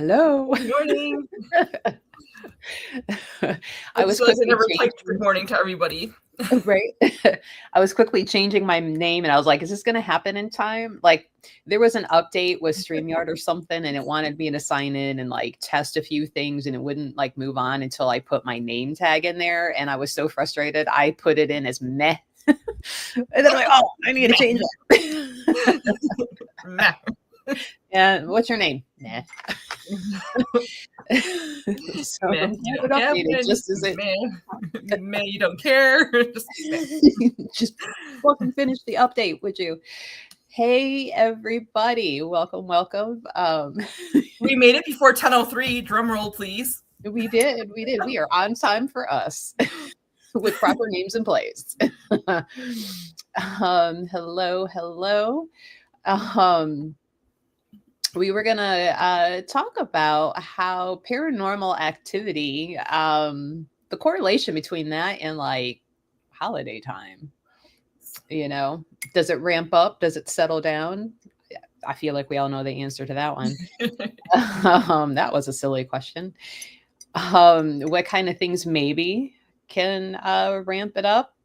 Hello. Good morning. I I just was realized I quickly never typed good changing, morning to everybody. right? I was quickly changing my name and I was like, is this going to happen in time? Like, there was an update with StreamYard or something, and it wanted me to sign in and like test a few things, and it wouldn't like move on until I put my name tag in there. And I was so frustrated. I put it in as meh. And then I'm like, oh, I need to change it. Nah. And what's your name? Nah. So Meh. I'm You glad it don't have updated one. just as it Meh. Meh. You don't care. Just meh. just fucking finish the update, would you? Hey everybody, welcome, welcome. We made it before 10:03. Drum roll, please. We did. We are on time for us with proper names in place. Hello, hello. Um, we were gonna talk about how paranormal activity, the correlation between that and like holiday time. You know, does it ramp up? Does it settle down? I feel like we all know the answer to that one. That was a silly question. What kind of things maybe can ramp it up?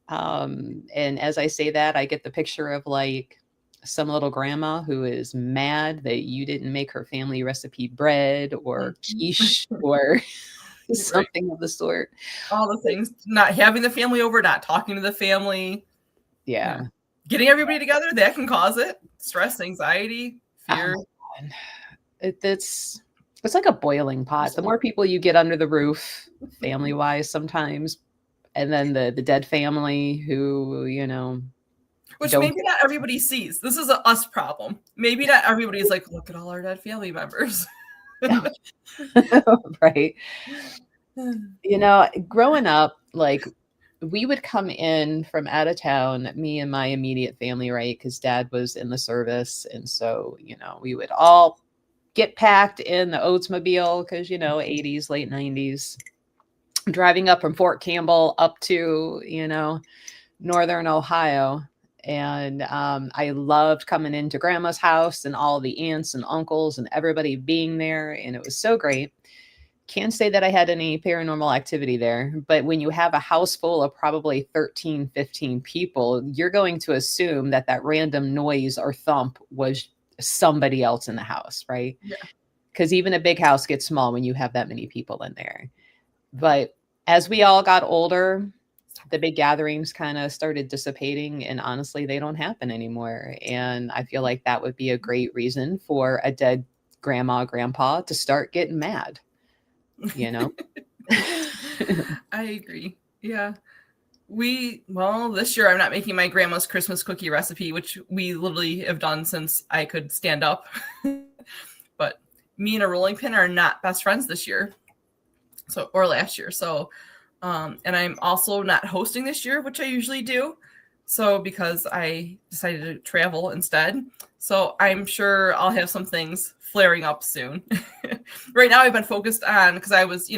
And as I say that, I get the picture of like some little grandma who is mad that you didn't make her family recipe bread or quiche or Right. something of the sort. All the things. Not having the family over, not talking to the family. Yeah. Yeah. Getting everybody together, that can cause it. Stress, anxiety, Oh fear. my God. It's like a boiling pot. The more people you get under the roof, family wise, sometimes, and then the dead family who Which don't maybe not everybody sees. This is a us problem. Maybe not everybody's like, look at all our dead family members. right. Growing up, like we would come in from out of town, me and my immediate family, right? Because dad was in the service, and so we would all get packed in the Oldsmobile because 80s, late 90s, driving up from Fort Campbell up to northern Ohio. And I loved coming into grandma's house and all the aunts and uncles and everybody being there, and it was so great. Can't say that I had any paranormal activity there, but when you have a house full of probably 13, 15 people, you're going to assume that that random noise or thump was somebody else in the house, right? Yeah. Because even a big house gets small when you have that many people in there. But as we all got older, the big gatherings kind of started dissipating, and honestly, they don't happen anymore. And I feel like that would be a great reason for a dead grandma, grandpa to start getting mad, you know? I agree. Yeah. This year I'm not making my grandma's Christmas cookie recipe, which we literally have done since I could stand up. But me and a rolling pin are not best friends this year. Or last year. So, and I'm also not hosting this year, which I usually do. So, because I decided to travel instead. So, I'm sure I'll have some things flaring up soon. Right now, I've been focused on, because I was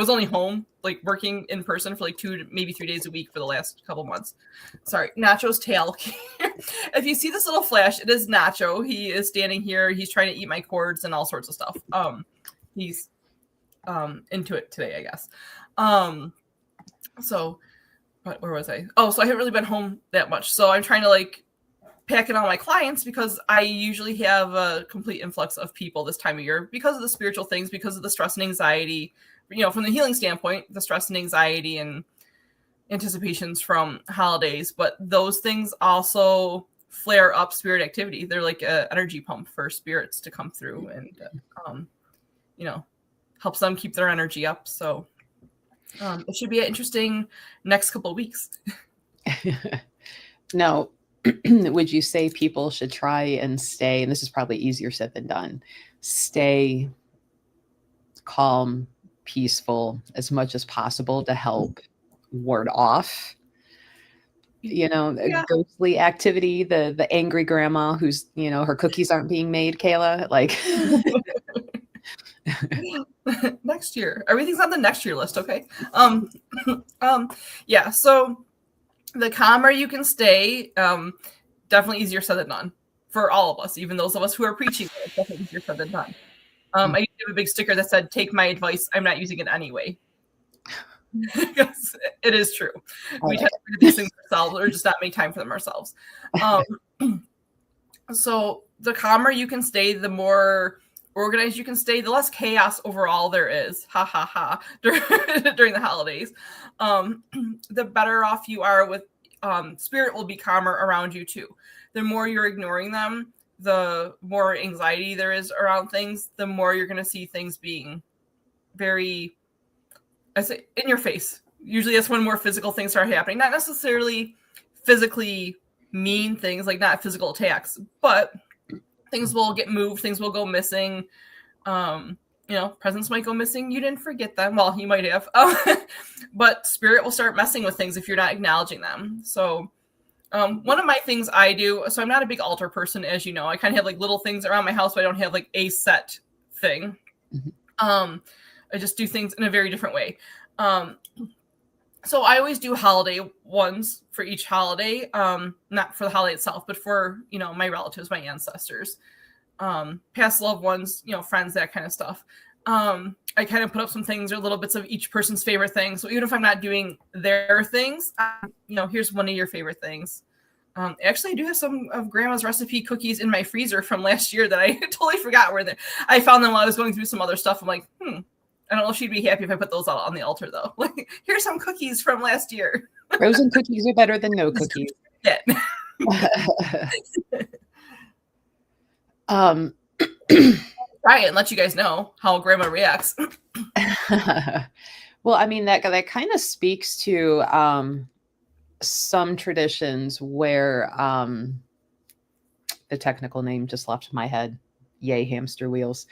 only home, like working in person for like 2 maybe 3 days a week for the last couple months. Sorry, Nacho's tail. If you see this little flash, it is Nacho. He is standing here. He's trying to eat my cords and all sorts of stuff. He's into it today, I guess. So where was I? Oh, so I haven't really been home that much. So I'm trying to like pack in all my clients because I usually have a complete influx of people this time of year because of the spiritual things, because of the stress and anxiety, from the healing standpoint, the stress and anxiety and anticipations from holidays. But those things also flare up spirit activity. They're like an energy pump for spirits to come through and, helps them keep their energy up. So it should be an interesting next couple of weeks. Now, would you say people should try and stay, and this is probably easier said than done, stay calm, peaceful as much as possible to help ward off Yeah. ghostly activity, the angry grandma who's her cookies aren't being made, Kayla, like Next year, everything's on the next year list. Okay. Yeah. So the calmer you can stay, definitely easier said than done for all of us, even those of us who are preaching. It's definitely easier said than done. I used to have a big sticker that said, "Take my advice. I'm not using it anyway." Because it is true. We tend to do these things ourselves or just not make time for them ourselves. So the calmer you can stay, the more organized you can stay, the less chaos overall there is. Ha ha ha. During the holidays. The better off you are with spirit will be calmer around you too. The more you're ignoring them, the more anxiety there is around things, the more you're going to see things being very, I say, in your face. Usually that's when more physical things start happening. Not necessarily physically mean things, like not physical attacks, but things will get moved, things will go missing. Presents might go missing. You didn't forget them. Well, you might have. But spirit will start messing with things if you're not acknowledging them. So one of my things I do, so I'm not a big altar person, as you know. I kind of have like little things around my house, but I don't have like a set thing. I just do things in a very different way. So I always do holiday ones for each holiday, not for the holiday itself, but for, my relatives, my ancestors, past loved ones, friends, that kind of stuff. I kind of put up some things or little bits of each person's favorite thing. So even if I'm not doing their things, here's one of your favorite things. Actually, I do have some of Grandma's recipe cookies in my freezer from last year that I totally forgot were there. I found them while I was going through some other stuff. I'm like, I don't know if she'd be happy if I put those out on the altar, though. Like, here's some cookies from last year. Frozen cookies are better than no cookies. Try it and let you guys know how Grandma reacts. Well, I mean, that kind of speaks to some traditions where the technical name just left my head. Yay, hamster wheels.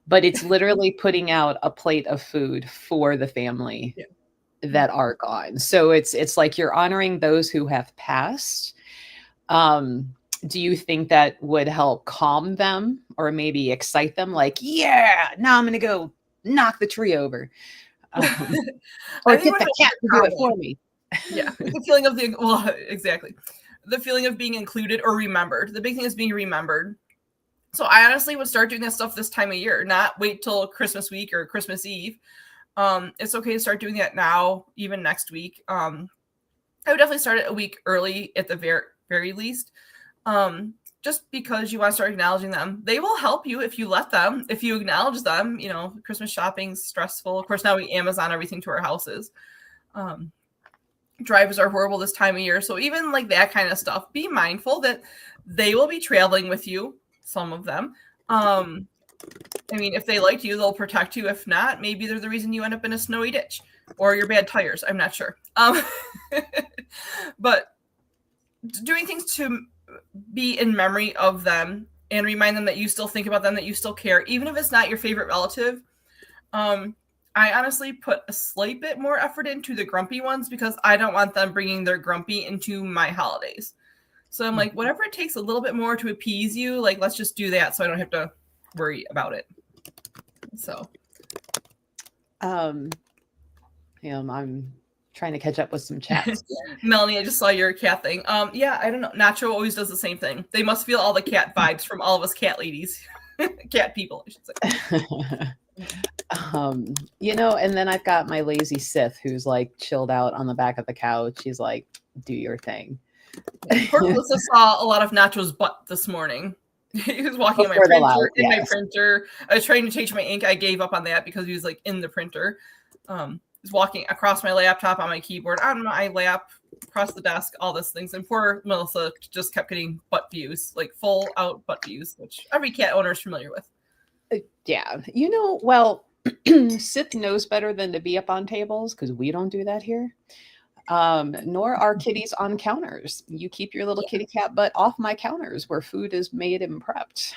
But it's literally putting out a plate of food for the family that are gone. So it's like you're honoring those who have passed. Do you think that would help calm them or maybe excite them? Like, yeah, now I'm going to go knock the tree over. Or get the cat to do it for me. Yeah, the feeling of exactly. The feeling of being included or remembered. The big thing is being remembered. So I honestly would start doing that stuff this time of year, not wait till Christmas week or Christmas Eve. It's okay to start doing that now, even next week. I would definitely start it a week early at the very least. Just because you want to start acknowledging them. They will help you if you let them, if you acknowledge them. Christmas shopping's stressful. Of course, now we Amazon everything to our houses. Drivers are horrible this time of year. So even like that kind of stuff, be mindful that they will be traveling with you. Some of them. If they like you, they'll protect you. If not, maybe they're the reason you end up in a snowy ditch or your bad tires. I'm not sure. But doing things to be in memory of them and remind them that you still think about them, that you still care, even if it's not your favorite relative. I honestly put a slight bit more effort into the grumpy ones because I don't want them bringing their grumpy into my holidays. So I'm like, whatever it takes a little bit more to appease you, like, let's just do that so I don't have to worry about it. So. I'm trying to catch up with some chats. Melanie, I just saw your cat thing. Yeah, I don't know. Nacho always does the same thing. They must feel all the cat vibes from all of us cat ladies. Cat people, I should say. And then I've got my lazy Sith who's like chilled out on the back of the couch. He's like, do your thing. Poor Melissa saw a lot of Nacho's butt this morning. He was walking my printer. I was trying to change my ink. I gave up on that because he was like in the printer. He's walking across my laptop on my keyboard, on my lap, across the desk, all these things. And poor Melissa just kept getting butt views, like full out butt views, which every cat owner is familiar with. Yeah. Sith knows better than to be up on tables because we don't do that here. Nor are kitties on counters. You keep your little kitty cat butt off my counters where food is made and prepped.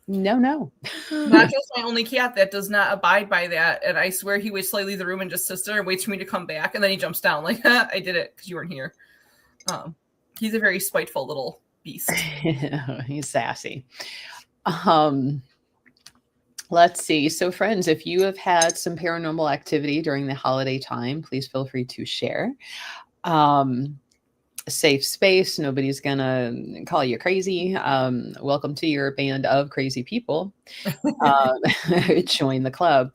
No. Nacho's my only cat that does not abide by that. And I swear he waits till I leave the room and just sits there and waits for me to come back. And then he jumps down like, I did it because you weren't here. He's a very spiteful little beast. He's sassy. Let's see. So friends, if you have had some paranormal activity during the holiday time, please feel free to share. a safe space. Nobody's gonna call you crazy. Welcome to your band of crazy people. Um, join the club.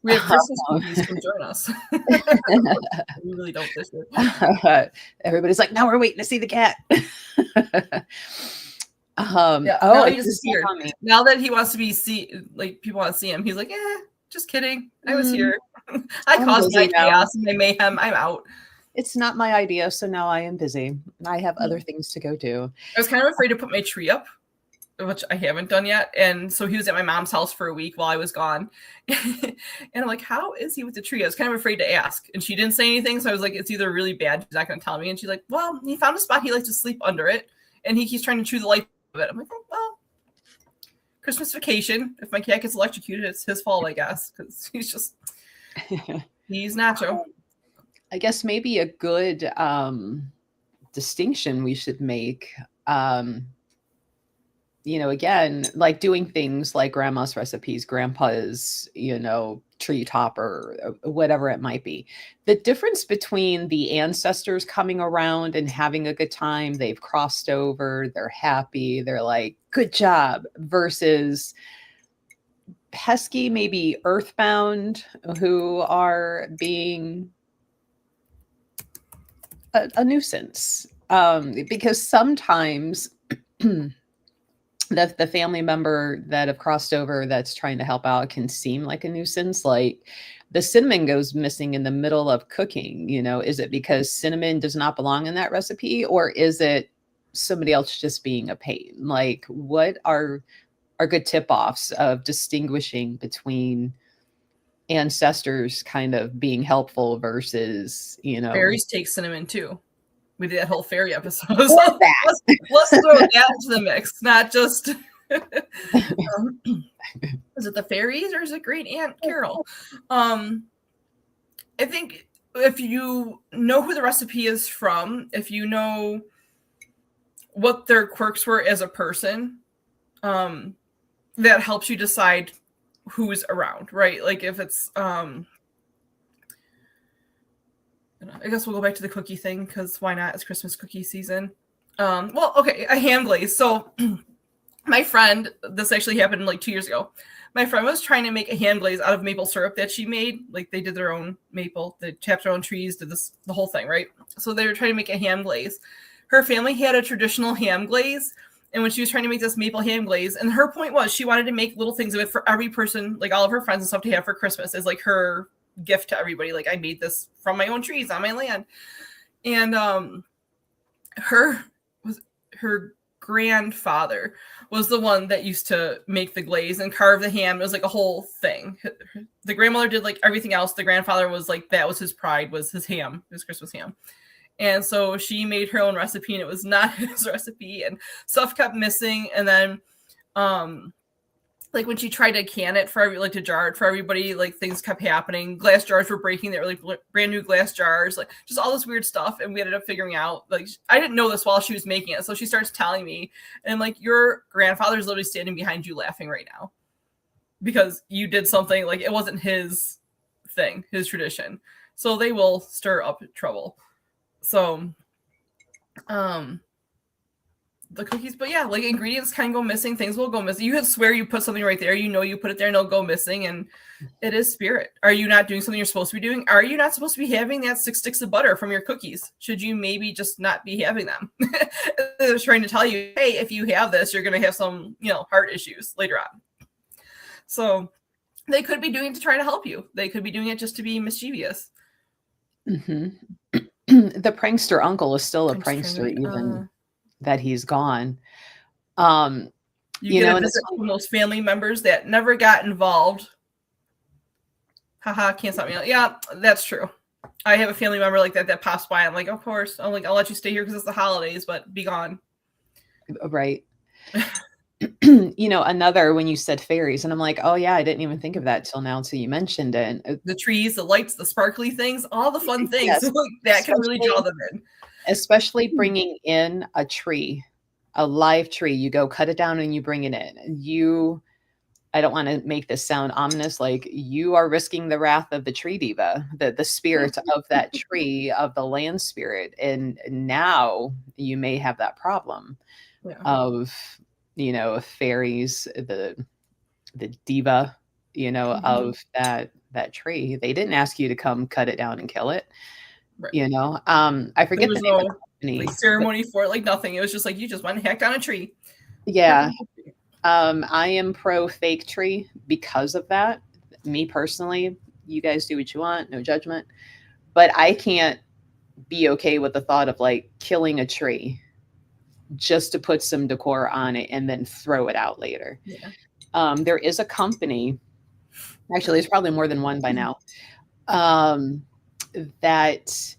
We have Christmas cookies. Come join us. We really don't this year. Everybody's like, now we're waiting to see the cat. Yeah, now he disappeared. Now that he wants to be like people want to see him, he's like, just kidding. I was here. I caused my chaos and my mayhem. I'm out. It's not my idea, so now I am busy. I have other things to go do. I was kind of afraid to put my tree up, which I haven't done yet. And so he was at my mom's house for a week while I was gone. And I'm like, how is he with the tree? I was kind of afraid to ask. And she didn't say anything. So I was like, it's either really bad, she's not going to tell me. And she's like, well, he found a spot he likes to sleep under it. And he keeps trying to chew the life of it. I'm like, oh, well, Christmas vacation. If my cat gets electrocuted, it's his fault, I guess. Because he's Nacho. I guess maybe a good distinction we should make, again, like doing things like grandma's recipes, grandpa's, tree topper, whatever it might be. The difference between the ancestors coming around and having a good time, they've crossed over, they're happy, they're like, good job, versus pesky, maybe earthbound, who are being a nuisance, because sometimes the family member that have crossed over that's trying to help out can seem like a nuisance. Like the cinnamon goes missing in the middle of cooking. Is it because cinnamon does not belong in that recipe, or is it somebody else just being a pain? Like, what are good tip-offs of distinguishing between ancestors kind of being helpful versus, fairies take cinnamon too. We did that whole fairy episode. So let's throw that into the mix, not just is it the fairies or is it Great Aunt Carol? I think if you know who the recipe is from, if you know what their quirks were as a person, that helps you decide who's around, right? Like if it's I guess we'll go back to the cookie thing because why not? It's Christmas cookie season. A ham glaze. So my friend, this actually happened like 2 years ago. My friend was trying to make a ham glaze out of maple syrup that she made. Like they did their own maple, they tapped their own trees, did the whole thing, right? So they were trying to make a ham glaze. Her family had a traditional ham glaze. And when she was trying to make this maple ham glaze, and her point was she wanted to make little things of it for every person, like all of her friends and stuff to have for Christmas as like her gift to everybody. Like I made this from my own trees on my land. And her grandfather was the one that used to make the glaze and carve the ham. It was like a whole thing. The grandmother did like everything else. The grandfather was like, that was his pride, was his ham, his Christmas ham. And so she made her own recipe and it was not his recipe and stuff kept missing. And then like when she tried to can it for to jar it for everybody, like things kept happening. Glass jars were breaking. They were like brand new glass jars, like just all this weird stuff. And we ended up figuring out, like, I didn't know this while she was making it. So she starts telling me, and I'm like, your grandfather's literally standing behind you laughing right now because you did something like it wasn't his thing, his tradition. So they will stir up trouble. So, the cookies, but yeah, like ingredients can go missing, things will go missing. You could swear you put something right there, you put it there and it'll go missing, and it is spirit. Are you not doing something you're supposed to be doing? Are you not supposed to be having that 6 sticks of butter from your cookies? Should you maybe just not be having them? They're trying to tell you, hey, if you have this, you're going to have some, heart issues later on. So they could be doing it to try to help you. They could be doing it just to be mischievous. Mm-hmm. The prankster uncle is still a prankster even that he's gone. You get a visit from those family members that never got involved. Haha, can't stop me. Yeah, that's true. I have a family member like that pops by. I'm like, of course. I'm like, I'll let you stay here because it's the holidays, but be gone. Right. Another, when you said fairies, and I'm like, oh yeah, I didn't even think of that till you mentioned it. The trees, the lights, the sparkly things, all the fun things. Yes. That can really draw them in. Especially bringing in a tree, a live tree. You go cut it down and you bring it in. I don't want to make this sound ominous, like you are risking the wrath of the tree diva, the spirit of that tree, of the land spirit. And now you may have that problem Yeah. of, fairies, the diva, of that tree. They didn't ask you to come cut it down and kill it. Right. I There forget the was name of the no company. like ceremony for it, like nothing. It was just like you just went and hacked down a tree. Yeah. I am pro fake tree because of that. Me personally, you guys do what you want, no judgment. But I can't be okay with the thought of like killing a tree just to put some decor on it and then throw it out later. Yeah. There is a company, actually, there's probably more than one by now, that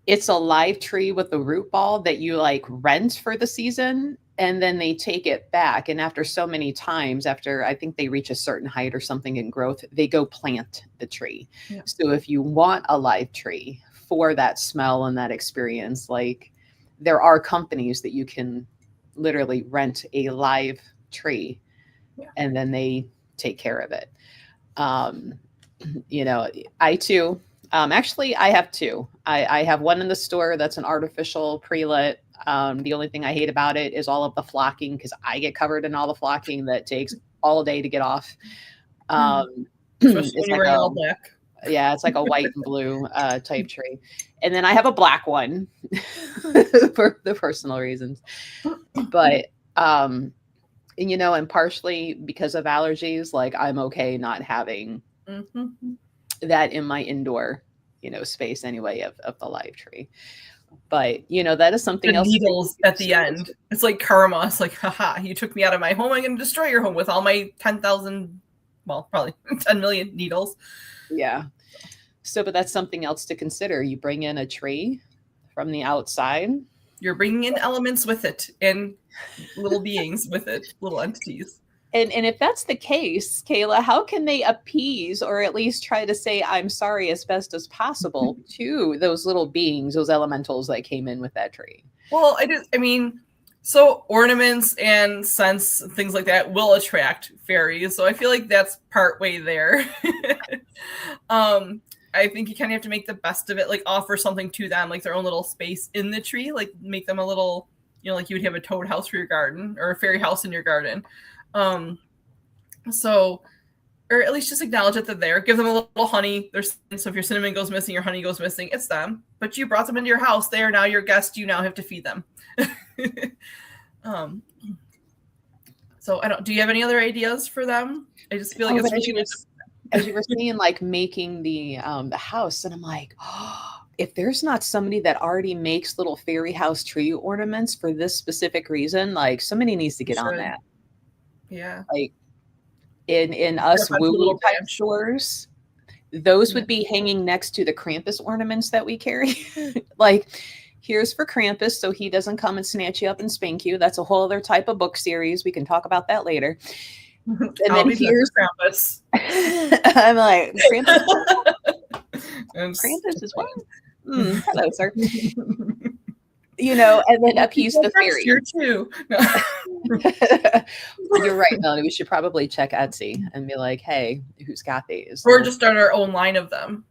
it's a live tree with a root ball that you like rent for the season, and then they take it back. And after so many times, after I think they reach a certain height or something in growth, they go plant the tree. Yeah. So if you want a live tree for that smell and that experience, like there are companies that you can literally rent a live tree, and then they take care of it. Um, I too, actually, I have two. I have one in the store that's an artificial pre-lit. The only thing I hate about it is all of the flocking, because I get covered in all the flocking that takes all day to get off. Especially It's when you're like wearing all black. yeah, it's like a white and blue type tree. And then I have a black one for the personal reasons. But and partially because of allergies, like I'm okay not having that in my indoor, space anyway of the live tree. But that is something The else. needles at the end. It's like karma. It's like, haha, you took me out of my home. I'm going to destroy your home with all my 10,000, well, probably 10 million needles. Yeah. So, but that's something else to consider. You bring in a tree from the outside. You're bringing in elements with it and little beings with it, little entities. And if that's the case, Kayla, how can they appease or at least try to say I'm sorry as best as possible to those little beings, those elementals that came in with that tree? Well, I mean, so ornaments and scents, things like that will attract fairies. So I feel like that's part way there. I think you kind of have to make the best of it, like offer something to them, like their own little space in the tree, like make them a little, like you would have a toad house for your garden or a fairy house in your garden. So, or at least just acknowledge that they're there. Give them a little honey. So if your cinnamon goes missing, your honey goes missing, it's them. But you brought them into your house. They are now your guest. You now have to feed them. So do you have any other ideas for them? I just feel like as you were saying, like making the house, and I'm like, oh, if there's not somebody that already makes little fairy house tree ornaments for this specific reason, like somebody needs to get on that. Yeah. Like in us woo type stores, those would be hanging next to the Krampus ornaments that we carry. Like, here's for Krampus so he doesn't come and snatch you up and spank you. That's a whole other type of book series. We can talk about that later. And then here's Krampus. I'm like, Krampus is fine. Hello, sir. And then appease the fairy. Here too. No. You're right, Melanie. We should probably check Etsy and be like, hey, who's got these? Or just start our own line of them.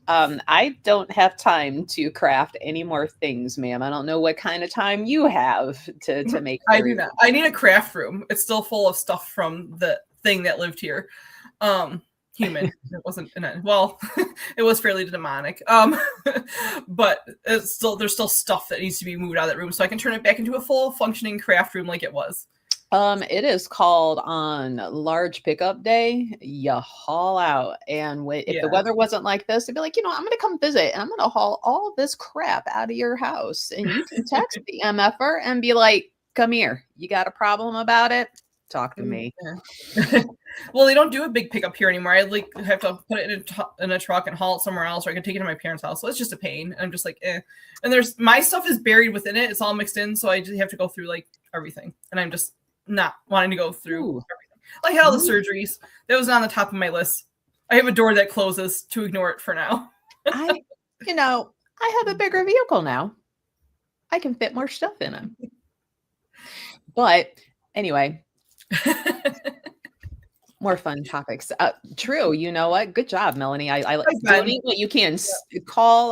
I don't have time to craft any more things, ma'am. I don't know what kind of time you have to make. I do not. I need a craft room. It's still full of stuff from the thing that lived here. Human. It wasn't well, it was fairly demonic. But there's still stuff that needs to be moved out of that room so I can turn it back into a full functioning craft room like it was. It is called on large pickup day, you haul out. And if the weather wasn't like this, it'd be like, I'm going to come visit and I'm going to haul all this crap out of your house. And you can text the MFer and be like, come here. You got a problem about it? Talk to me. Well, they don't do a big pickup here anymore. I have to put it in a truck and haul it somewhere else, or I can take it to my parents' house. So it's just a pain. And I'm just like, eh. And my stuff is buried within it. It's all mixed in. So I just have to go through like everything. And I'm just not wanting to go through everything. I had all the surgeries. That was on the top of my list. I have a door that closes to ignore it for now. I have a bigger vehicle now. I can fit more stuff in it. But anyway, more fun topics. True. You know what? Good job, Melanie. I Hi, Ben. donate what you can. Call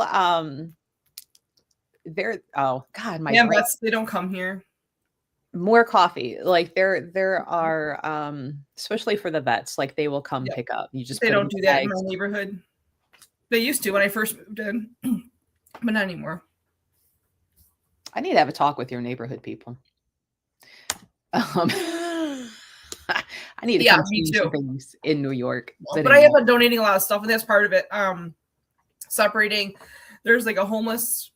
there. Oh God, my Yeah, brain. vets, they don't come here. More coffee. Like there are especially for the vets, like they will come Yeah. pick up. You just They put them don't in do that in bags. my neighborhood. They used to when I first moved in, but not anymore. I need to have a talk with your neighborhood people. I need to Yeah, come me change some too. things in New York. Well, But but I anyway. have been donating a lot of stuff, and that's part of it. Separating. There's like a homeless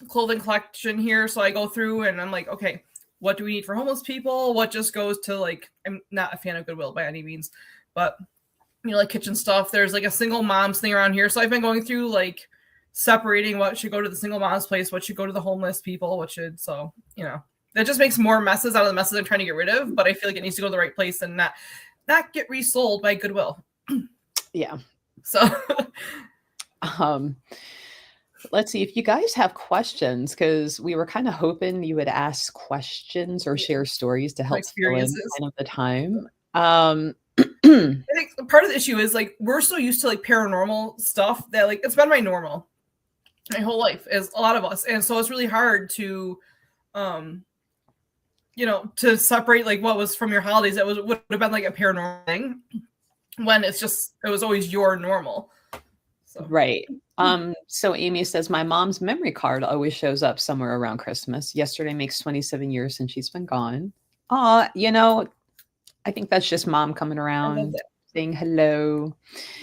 clothing collection here, so I go through and I'm like, okay, what do we need for homeless people? What just goes to like? I'm not a fan of Goodwill by any means, but like kitchen stuff. There's like a single mom's thing around here, so I've been going through like separating what should go to the single mom's place, what should go to the homeless people, what should that just makes more messes out of the messes I'm trying to get rid of. But I feel like it needs to go to the right place and not get resold by Goodwill. Yeah. So let's see if you guys have questions, because we were kind of hoping you would ask questions or share stories to help fill in experiences. kind of the time. I think part of the issue is like we're so used to like paranormal stuff that like it's been my normal my whole life, as a lot of us, and so it's really hard to to separate like what was from your holidays that would have been like a paranormal thing when it was always your normal. So. Right. So Amy says, my mom's memory card always shows up somewhere around Christmas. Yesterday makes 27 years since she's been gone. I think that's just mom coming around saying hello,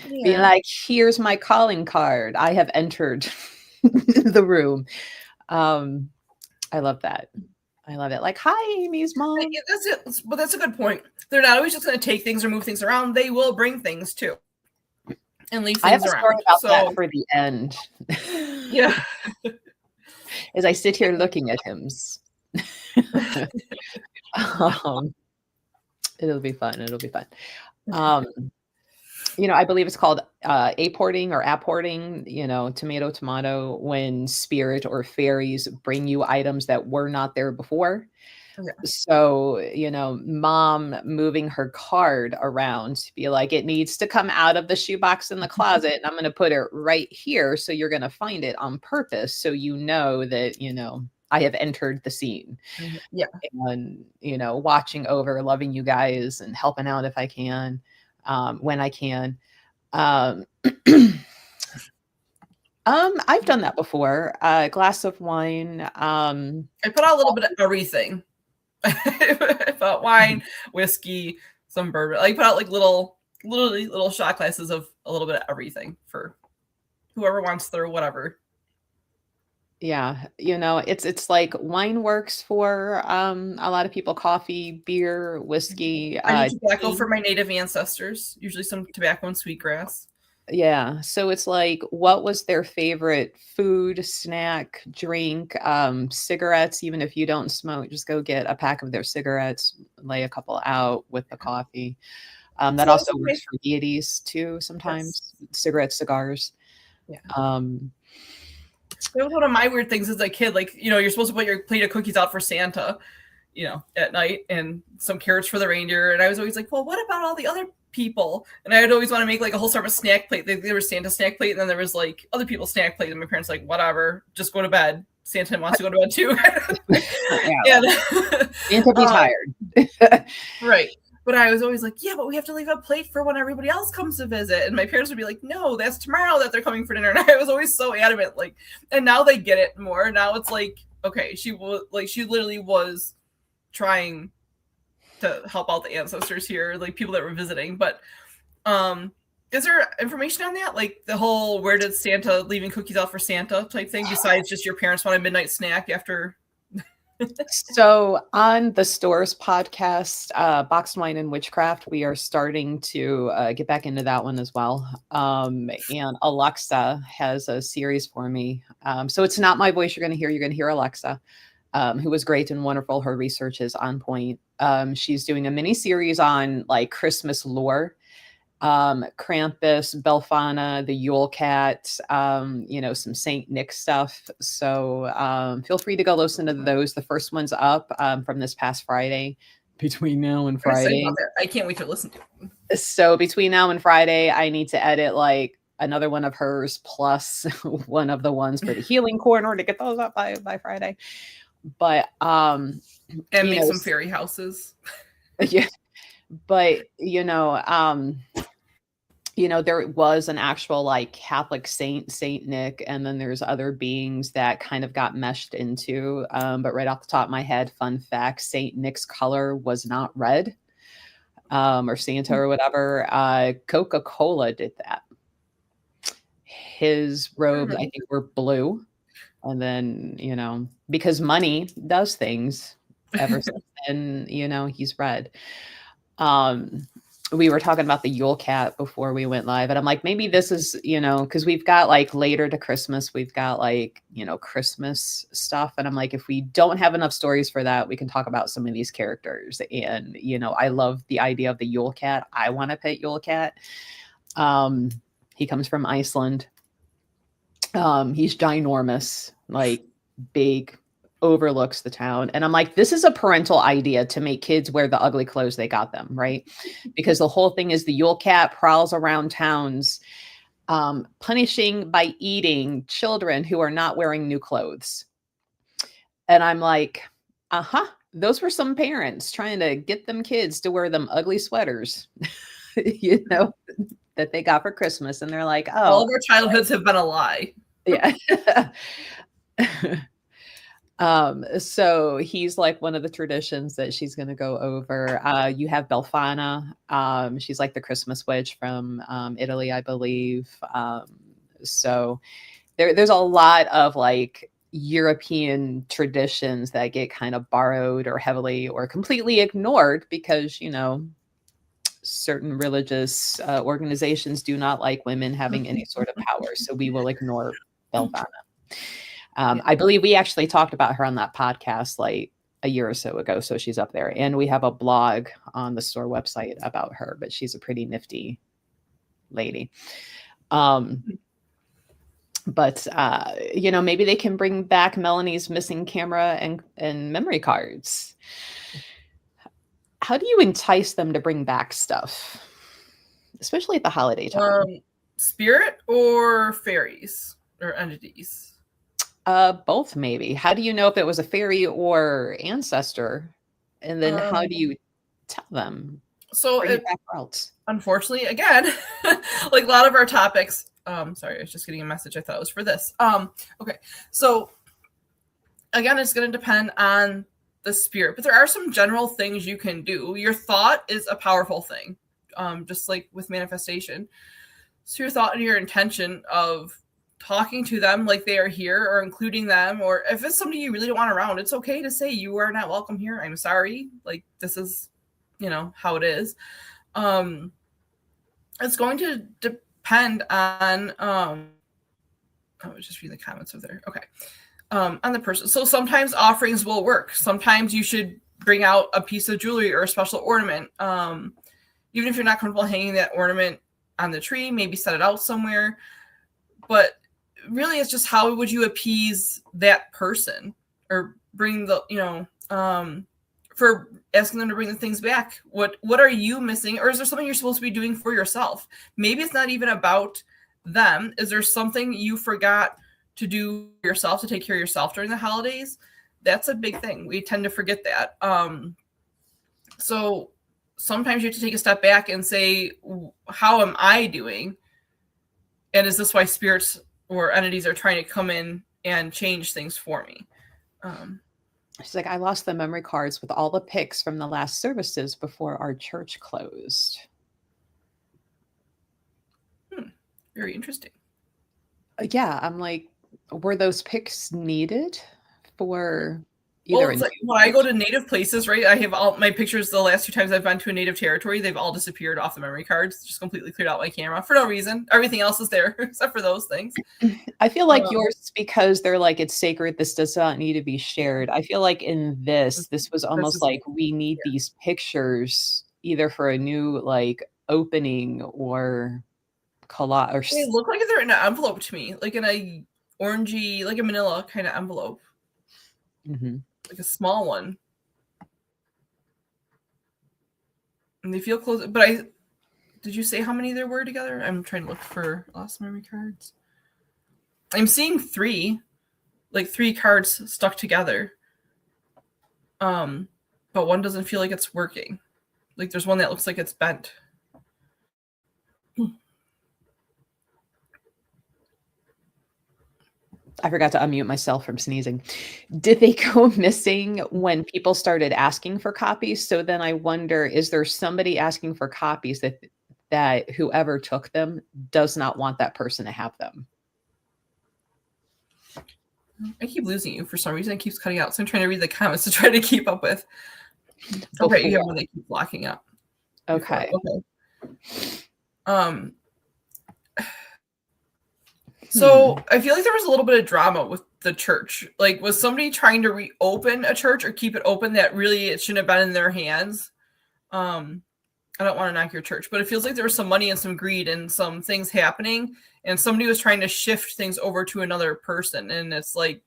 being like, here's my calling card. I have entered the room. I love that. I love it. Like, hi, Amy's mom. That's it. But that's a good point. They're not always just going to take things or move things around. They will bring things too. And leave things I have a around. story about that for the end. Yeah. As I sit here looking at him. It'll be fun. It'll be fun. I believe it's called apporting or apporting, tomato, when spirit or fairies bring you items that were not there before. Yeah. So, mom moving her card around to be like, it needs to come out of the shoebox in the closet, and I'm going to put it right here. So you're going to find it on purpose. So that, I have entered the scene. Yeah. And, watching over, loving you guys and helping out if I can, when I can. I've done that before. A glass of wine. I put out a little bit of everything. I put wine, whiskey, some bourbon. I put out like little shot glasses of a little bit of everything for whoever wants their whatever. Yeah, it's like wine works for a lot of people. Coffee, beer, whiskey. I need tobacco for my native ancestors. Usually some tobacco and sweetgrass. Yeah, so it's like, what was their favorite food, snack, drink, cigarettes? Even if you don't smoke, just go get a pack of their cigarettes, lay a couple out with the coffee. That also works for deities too. Sometimes cigarettes, cigars. Yeah. That was one of my weird things as a kid. Like, you're supposed to put your plate of cookies out for Santa, at night, and some carrots for the reindeer. And I was always like, well, what about all the other people? And I would always want to make like a whole sort of snack plate. There was Santa snack plate, and then there was like other people's snack plate. And my parents like, whatever, just go to bed. Santa wants to go to bed too. Santa be tired. Right. But I was always like, yeah, but we have to leave a plate for when everybody else comes to visit. And my parents would be like, no, that's tomorrow that they're coming for dinner. And I was always so adamant. Like, and now they get it more. Now it's like, okay, she literally was trying to help out the ancestors here, like people that were visiting. But is there information on that? Like the whole, where did Santa leaving cookies out for Santa type thing, besides just your parents want a midnight snack after? So on the Stores podcast, Boxed Wine and Witchcraft, we are starting to get back into that one as well. And Alexa has a series for me. So it's not my voice you're going to hear. You're going to hear Alexa, who was great and wonderful. Her research is on point. She's doing a mini series on like Christmas lore. Krampus, Belfana, the Yule Cat, some Saint Nick stuff. So feel free to go listen to those. The first one's up from this past Friday, between now and Friday. I can't wait to listen to it. So between now and Friday, I need to edit like another one of hers plus one of the ones for the healing corner to get those up by Friday. But And you make know, some fairy houses. yeah, but there was an actual like Catholic Saint Nick, and then there's other beings that kind of got meshed into. But right off the top of my head, fun fact: Saint Nick's color was not red, or Santa or whatever. Coca-Cola did that. His robes, I think, were blue, and then because money does things. Ever since then, he's red. We were talking about the Yule Cat before we went live, and I'm like, maybe this is, because we've got like later to Christmas, we've got like, Christmas stuff. And I'm like, if we don't have enough stories for that, we can talk about some of these characters. And, I love the idea of the Yule Cat. I want to pet Yule Cat. He comes from Iceland. He's ginormous, like big, overlooks the town. And I'm like, this is a parental idea to make kids wear the ugly clothes they got them, right? Because the whole thing is the Yule Cat prowls around towns, punishing by eating children who are not wearing new clothes. And I'm like, those were some parents trying to get them kids to wear them ugly sweaters, that they got for Christmas. And they're like, oh, all of our childhoods have been a lie. Yeah. So he's like one of the traditions that she's going to go over. You have Belfana. She's like the Christmas witch from Italy, I believe. So there's a lot of like European traditions that get kind of borrowed or heavily or completely ignored because, certain religious organizations do not like women having any sort of power. So we will ignore Belfana. I believe we actually talked about her on that podcast like a year or so ago. So she's up there. And we have a blog on the store website about her, but she's a pretty nifty lady. But maybe they can bring back Melanie's missing camera and memory cards. How do you entice them to bring back stuff, especially at the holiday time? Spirit or fairies or entities? Both maybe. How do you know if it was a fairy or ancestor? And then how do you tell them? So unfortunately, again, like a lot of our topics, sorry, I was just getting a message. I thought it was for this. Okay. So again, it's going to depend on the spirit, but there are some general things you can do. Your thought is a powerful thing. Just like with manifestation. So your thought and your intention of talking to them like they are here or including them, or if it's somebody you really don't want around, it's okay to say you are not welcome here. I'm sorry. Like this is, how it is. It's going to depend on, I was just reading the comments over there. Okay. On the person. So sometimes offerings will work. Sometimes you should bring out a piece of jewelry or a special ornament. Even if you're not comfortable hanging that ornament on the tree, maybe set it out somewhere. But really, it's just how would you appease that person or bring the, for asking them to bring the things back. What are you missing? Or is there something you're supposed to be doing for yourself? Maybe it's not even about them. Is there something you forgot to do yourself, to take care of yourself during the holidays? That's a big thing. We tend to forget that. So sometimes you have to take a step back and say, how am I doing? And is this why spirits or entities are trying to come in and change things for me? She's like, I lost the memory cards with all the pics from the last services before our church closed. Very interesting. Yeah, I'm like, were those pics needed for either? Well, it's like when I go to native places, right? I have all my pictures the last 2 times I've been to a native territory. They've all disappeared off the memory cards, just completely cleared out my camera for no reason. Everything else is there except for those things. I feel like yours, because they're like, it's sacred. This does not need to be shared. I feel like in this was almost like we need these pictures either for a new like opening or collage. They look like they're in an envelope to me, like in a orangey, like a manila kind of envelope. Mm-hmm. Like a small one. And they feel close, but Did you say how many there were together? I'm trying to look for lost memory cards. I'm seeing 3, like 3 cards stuck together. But one doesn't feel like it's working. Like there's one that looks like it's bent. I forgot to unmute myself from sneezing. Did they go missing when people started asking for copies? So then I wonder, is there somebody asking for copies that whoever took them does not want that person to have them? I keep losing you for some reason. It keeps cutting out. So I'm trying to read the comments to try to keep up with. Okay, you have one that keeps locking up. Okay. So I feel like there was a little bit of drama with the church. Like, was somebody trying to reopen a church or keep it open that really it shouldn't have been in their hands? I don't want to knock your church, but it feels like there was some money and some greed and some things happening, and somebody was trying to shift things over to another person. And it's like,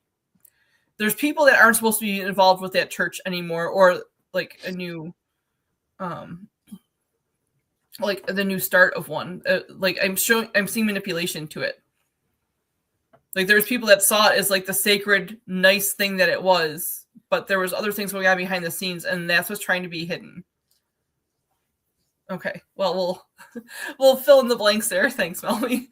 there's people that aren't supposed to be involved with that church anymore, or like a new, like the new start of one. Like I'm seeing manipulation to it. Like there's people that saw it as like the sacred, nice thing that it was, but there was other things going on behind the scenes, and that's what's trying to be hidden. Okay, well, we'll fill in the blanks there. Thanks, Melanie.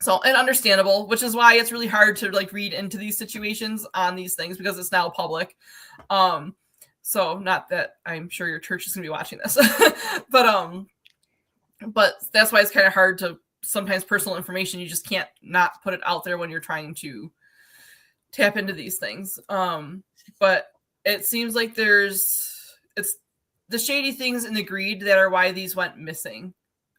So, and understandable, which is why it's really hard to like read into these situations on these things because it's now public. So not that I'm sure your church is going to be watching this, but that's why it's kind of hard to sometimes personal information. You just can't not put it out there when you're trying to tap into these things. But it seems like it's the shady things and the greed that are why these went missing.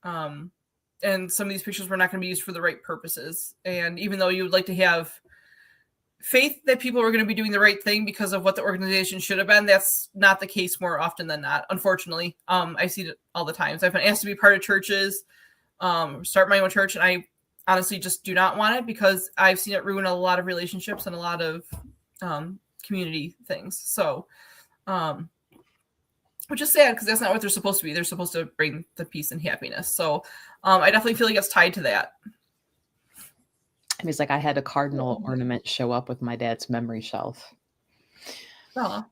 And some of these pictures were not going to be used for the right purposes. And even though you would like to have faith that people were going to be doing the right thing because of what the organization should have been, that's not the case more often than not, unfortunately. I see it all the time. So I've been asked to be part of churches, start my own church, and I honestly just do not want it because I've seen it ruin a lot of relationships and a lot of community things. So, which is sad because that's not what they're supposed to be. They're supposed to bring the peace and happiness. So I definitely feel like it's tied to that. And he's like, I had a cardinal ornament show up with my dad's memory shelf. Oh,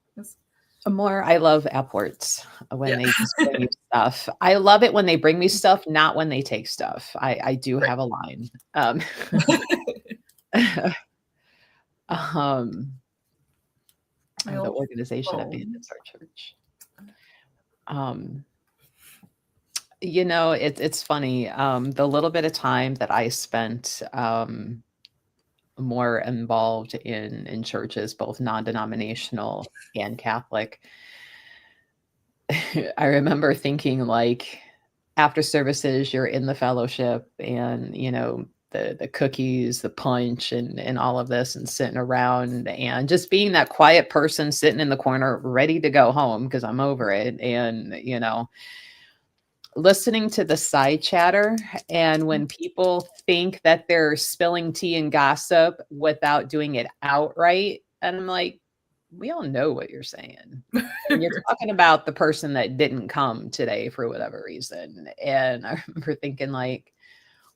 More, I love upwards when they just bring you stuff. I love it when they bring me stuff, not when they take stuff. I do have a line. The organization abandons our church. You know, it's funny. The little bit of time that I spent more involved in churches, both non-denominational and Catholic, I remember thinking like after services, you're in the fellowship and, you know, the cookies, the punch and all of this and sitting around and just being that quiet person sitting in the corner ready to go home because I'm over it. And, you know, listening to the side chatter and when people think that they're spilling tea and gossip without doing it outright. And I'm like, we all know what you're saying. And you're talking about the person that didn't come today for whatever reason. And I remember thinking like,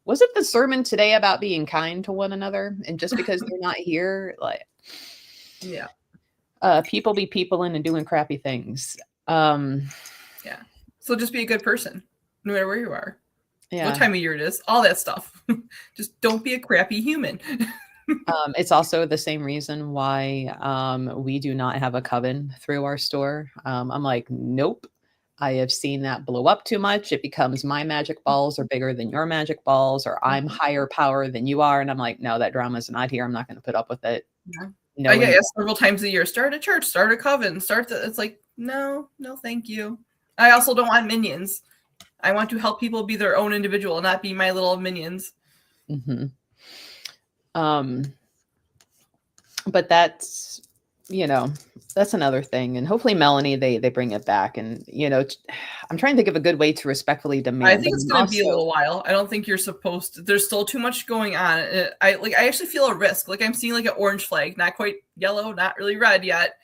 wasn't the sermon today about being kind to one another? And just because they're not here, like, yeah, people be people and doing crappy things. Yeah. So just be a good person, no matter where you are. Yeah. What time of year it is, all that stuff. Just don't be a crappy human. It's also the same reason why we do not have a coven through our store. I'm like, nope. I have seen that blow up too much. It becomes my magic balls are bigger than your magic balls, or I'm higher power than you are. And I'm like, no, that drama is not here. I'm not going to put up with it. Yeah. No, I get asked several times a year, start a church, start a coven, it's like, no, thank you. I also don't want minions. I want to help people be their own individual, not be my little minions. Mm-hmm. But that's, you know, that's another thing. And hopefully Melanie, they bring it back. And, you know, I'm trying to think of a good way to respectfully demand. I think it's going to be a little while. I don't think you're supposed to, there's still too much going on. I actually feel a risk. Like I'm seeing like an orange flag, not quite yellow, not really red yet,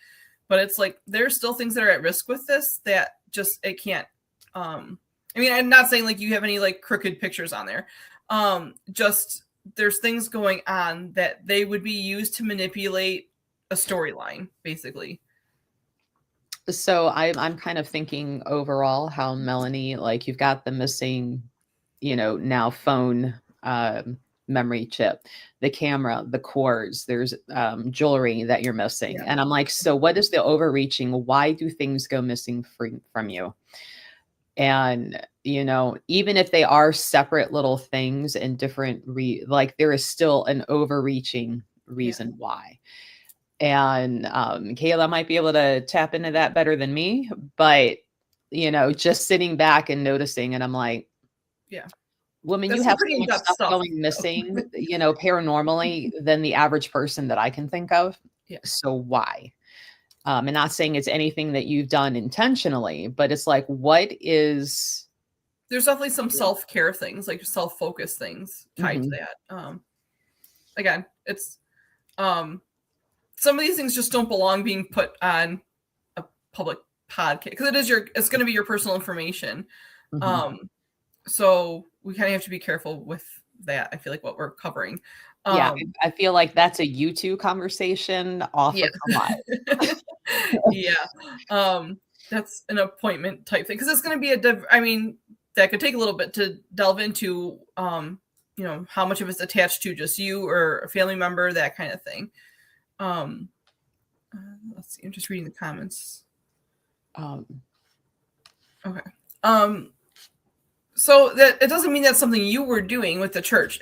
but it's like, there's still things that are at risk with this that just, it can't, I mean, I'm not saying like you have any like crooked pictures on there. Just there's things going on that they would be used to manipulate a storyline, basically. So I'm kind of thinking overall how Melanie, like you've got the missing, now phone memory chip, the camera, the cords, there's jewelry that you're missing. Yeah. And I'm like, so what is the overreaching? Why do things go missing from you? And, even if they are separate little things and different, like there is still an overreaching reason why. And Kayla might be able to tap into that better than me, but just sitting back and noticing, and I'm like, yeah, woman, that's you have pretty so much in-depth stuff stuff. going missing, paranormally than the average person that I can think of. Yeah. So why? And not saying it's anything that you've done intentionally, but it's like, what is? There's definitely some self-care things, like self-focus things tied to that. Again, it's some of these things just don't belong being put on a public podcast because it's going to be your personal information. So we kind of have to be careful with that. I feel like what we're covering. Yeah, I feel like that's a YouTube conversation off of Live. Yeah. That's an appointment type thing because it's going to be that could take a little bit to delve into, how much of it's attached to just you or a family member, that kind of thing. Let's see. I'm just reading the comments. Okay. So that it doesn't mean that's something you were doing with the church.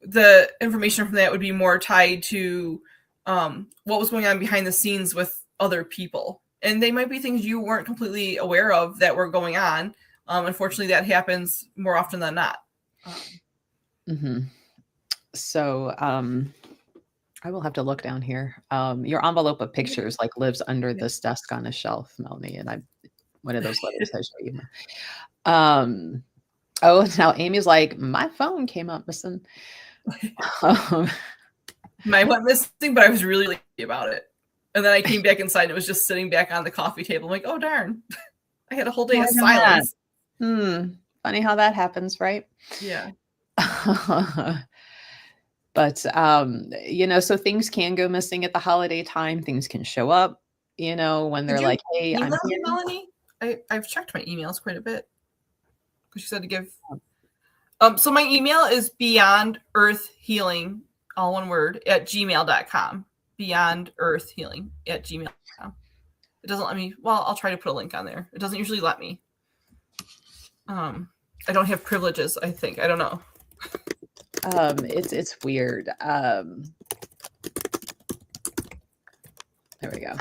The information from that would be more tied to what was going on behind the scenes with other people, and they might be things you weren't completely aware of that were going on. Unfortunately, that happens more often than not. So I will have to look down here. Your envelope of pictures like lives under this desk on a shelf, Melanie, and I'm one of those letters I show you. Oh, now Amy's like, my phone came up missing. Mine went missing, but I was really lazy about it. And then I came back inside and it was just sitting back on the coffee table. I'm like, oh darn. I had a whole day of silence. Funny how that happens, right? Yeah. But so things can go missing at the holiday time. Things can show up, when they're like, hey, I'm here. Melanie? I've checked my emails quite a bit. Because you said to give. So my email is beyondearthhealing, all one word, at gmail.com. Beyondearthhealing@gmail.com. It doesn't let me. Well, I'll try to put a link on there. It doesn't usually let me. I don't have privileges, I think. I don't know. It's weird. There we go.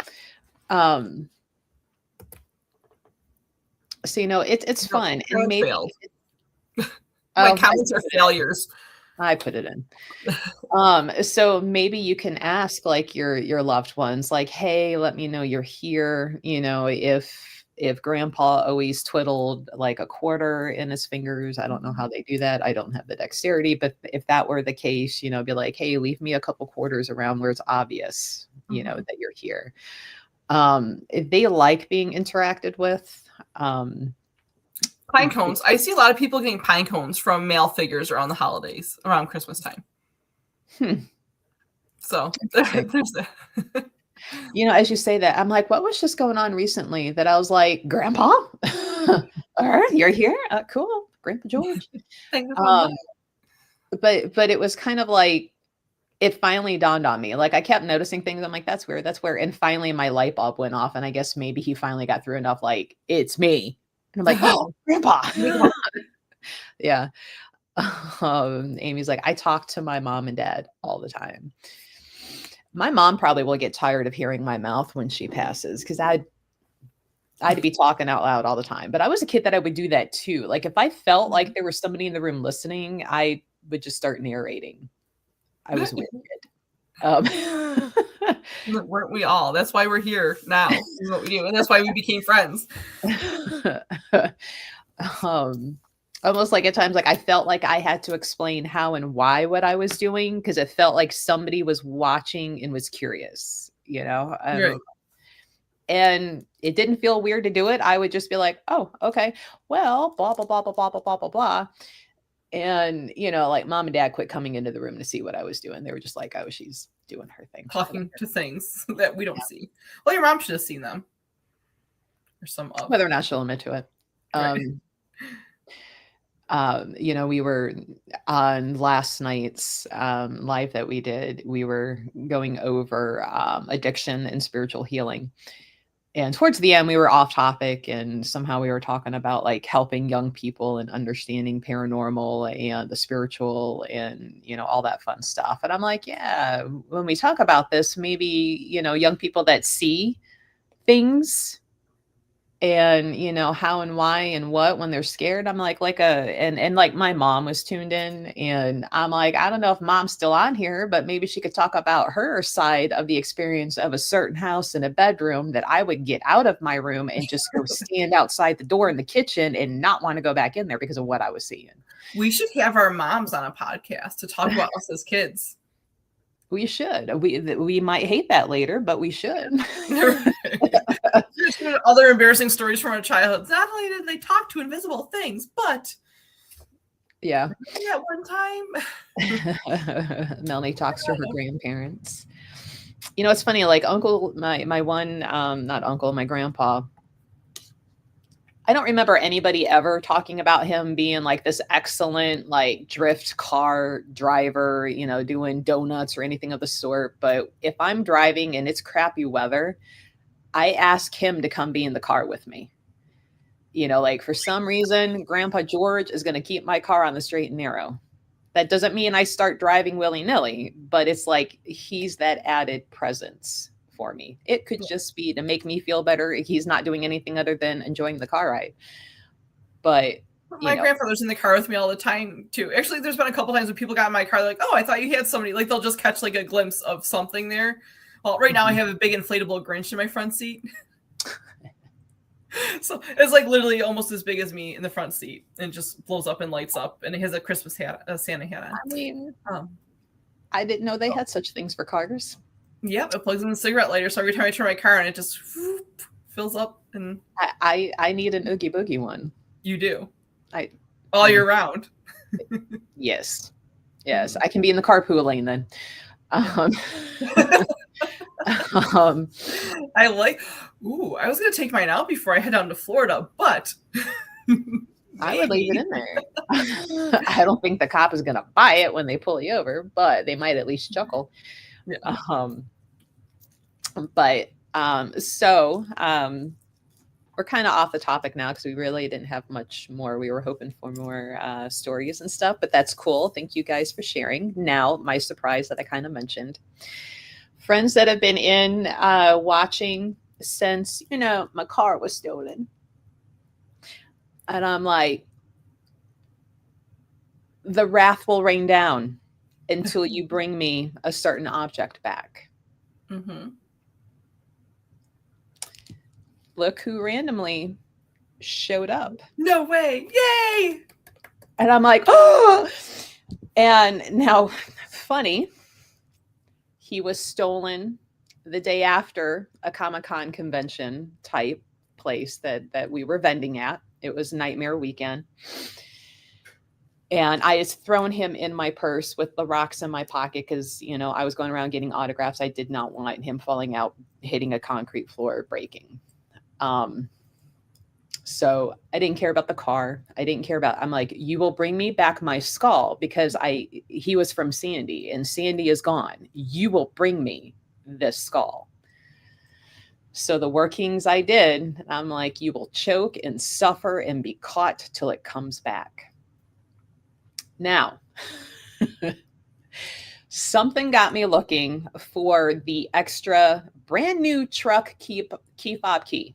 So it's fun, and maybe failed. My comments are failures. I put it in. So maybe you can ask like your loved ones, like, hey, let me know you're here. If grandpa always twiddled like a quarter in his fingers, I don't know how they do that. I don't have the dexterity, but if that were the case, be like, hey, leave me a couple quarters around where it's obvious, that you're here. If they like being interacted with, pine cones. I see a lot of people getting pine cones from male figures around the holidays, around Christmas time. So there's that. As you say that, I'm like, what was just going on recently that I was like, Grandpa, all right, you're here. Cool. Grandpa George. But it was kind of like, it finally dawned on me. Like I kept noticing things. I'm like, that's weird. That's weird. And finally my light bulb went off. And I guess maybe he finally got through enough. Like, it's me. And I'm like, oh, Grandpa. Yeah. Amy's like, I talk to my mom and dad all the time. My mom probably will get tired of hearing my mouth when she passes because I had to be talking out loud all the time. But I was a kid that I would do that too. Like if I felt like there was somebody in the room listening, I would just start narrating. I was weird. Weren't we all? That's why we're here now. This is what we do. And that's why we became friends. Almost like at times, like I felt like I had to explain how and why what I was doing because it felt like somebody was watching and was curious, Right. and it didn't feel weird to do it, I would just be like, oh, okay, well, blah, blah, blah, blah, blah, blah, blah, blah, blah. And, like mom and dad quit coming into the room to see what I was doing. They were just like, oh, she's doing her thing. Talking to things that we don't see. Well, your mom should have seen them. Or some of. Whether or not she'll admit to it. Right. We were on last night's live that we did. We were going over addiction and spiritual healing. And towards the end, we were off topic, and somehow we were talking about like helping young people and understanding paranormal and the spiritual and, all that fun stuff. And I'm like, yeah, when we talk about this, maybe, young people that see things and, how and why and what when they're scared. I'm like and like my mom was tuned in, and I'm like, I don't know if mom's still on here, but maybe she could talk about her side of the experience of a certain house in a bedroom that I would get out of my room and just go stand outside the door in the kitchen and not want to go back in there because of what I was seeing. We should have our moms on a podcast to talk about us as kids. We should. We might hate that later, but we should. Other embarrassing stories from our childhood. Not only did they talk to invisible things, but yeah, at one time, Melanie talks to her grandparents. It's funny. Like my grandpa. I don't remember anybody ever talking about him being like this excellent, like drift car driver, doing donuts or anything of the sort. But if I'm driving and it's crappy weather, I ask him to come be in the car with me. Like for some reason, Grandpa George is going to keep my car on the straight and narrow. That doesn't mean I start driving willy-nilly, but it's like he's that added presence for me. It could just be to make me feel better. He's not doing anything other than enjoying the car ride. But my grandfather's in the car with me all the time too. Actually, there's been a couple times when people got in my car, they're like, oh, I thought you had somebody. Like they'll just catch like a glimpse of something there. Well, right now I have a big inflatable Grinch in my front seat. So it's like literally almost as big as me in the front seat, and just blows up and lights up, and it has a Christmas hat, a Santa hat on. I mean, I didn't know they had such things for cars. Yep, it plugs in the cigarette lighter, so every time I turn my car on, it just fills up. And I need an Oogie Boogie one. You do. All year round. Yes, I can be in the carpool lane then. I like. Ooh, I was gonna take mine out before I head down to Florida, but I would leave it in there. I don't think the cop is gonna buy it when they pull you over, but they might at least chuckle. Yeah. So we're kind of off the topic now because we really didn't have much more. We were hoping for more stories and stuff, but that's cool. Thank you guys for sharing. Now, my surprise that I kind of mentioned. Friends that have been in watching since, my car was stolen. And I'm like, the wrath will rain down until you bring me a certain object back. Mm-hmm. Look who randomly showed up. No way. Yay. And I'm like, oh, and now funny, he was stolen the day after a Comic-Con convention type place that we were vending at. It was Nightmare Weekend. And I had thrown him in my purse with the rocks in my pocket because, I was going around getting autographs. I did not want him falling out, hitting a concrete floor, breaking. So I didn't care about the car. I'm like, you will bring me back my skull because he was from Sandy and Sandy is gone. You will bring me this skull. So the workings I did, I'm like, you will choke and suffer and be caught till it comes back. Now, something got me looking for the extra brand new truck key fob key.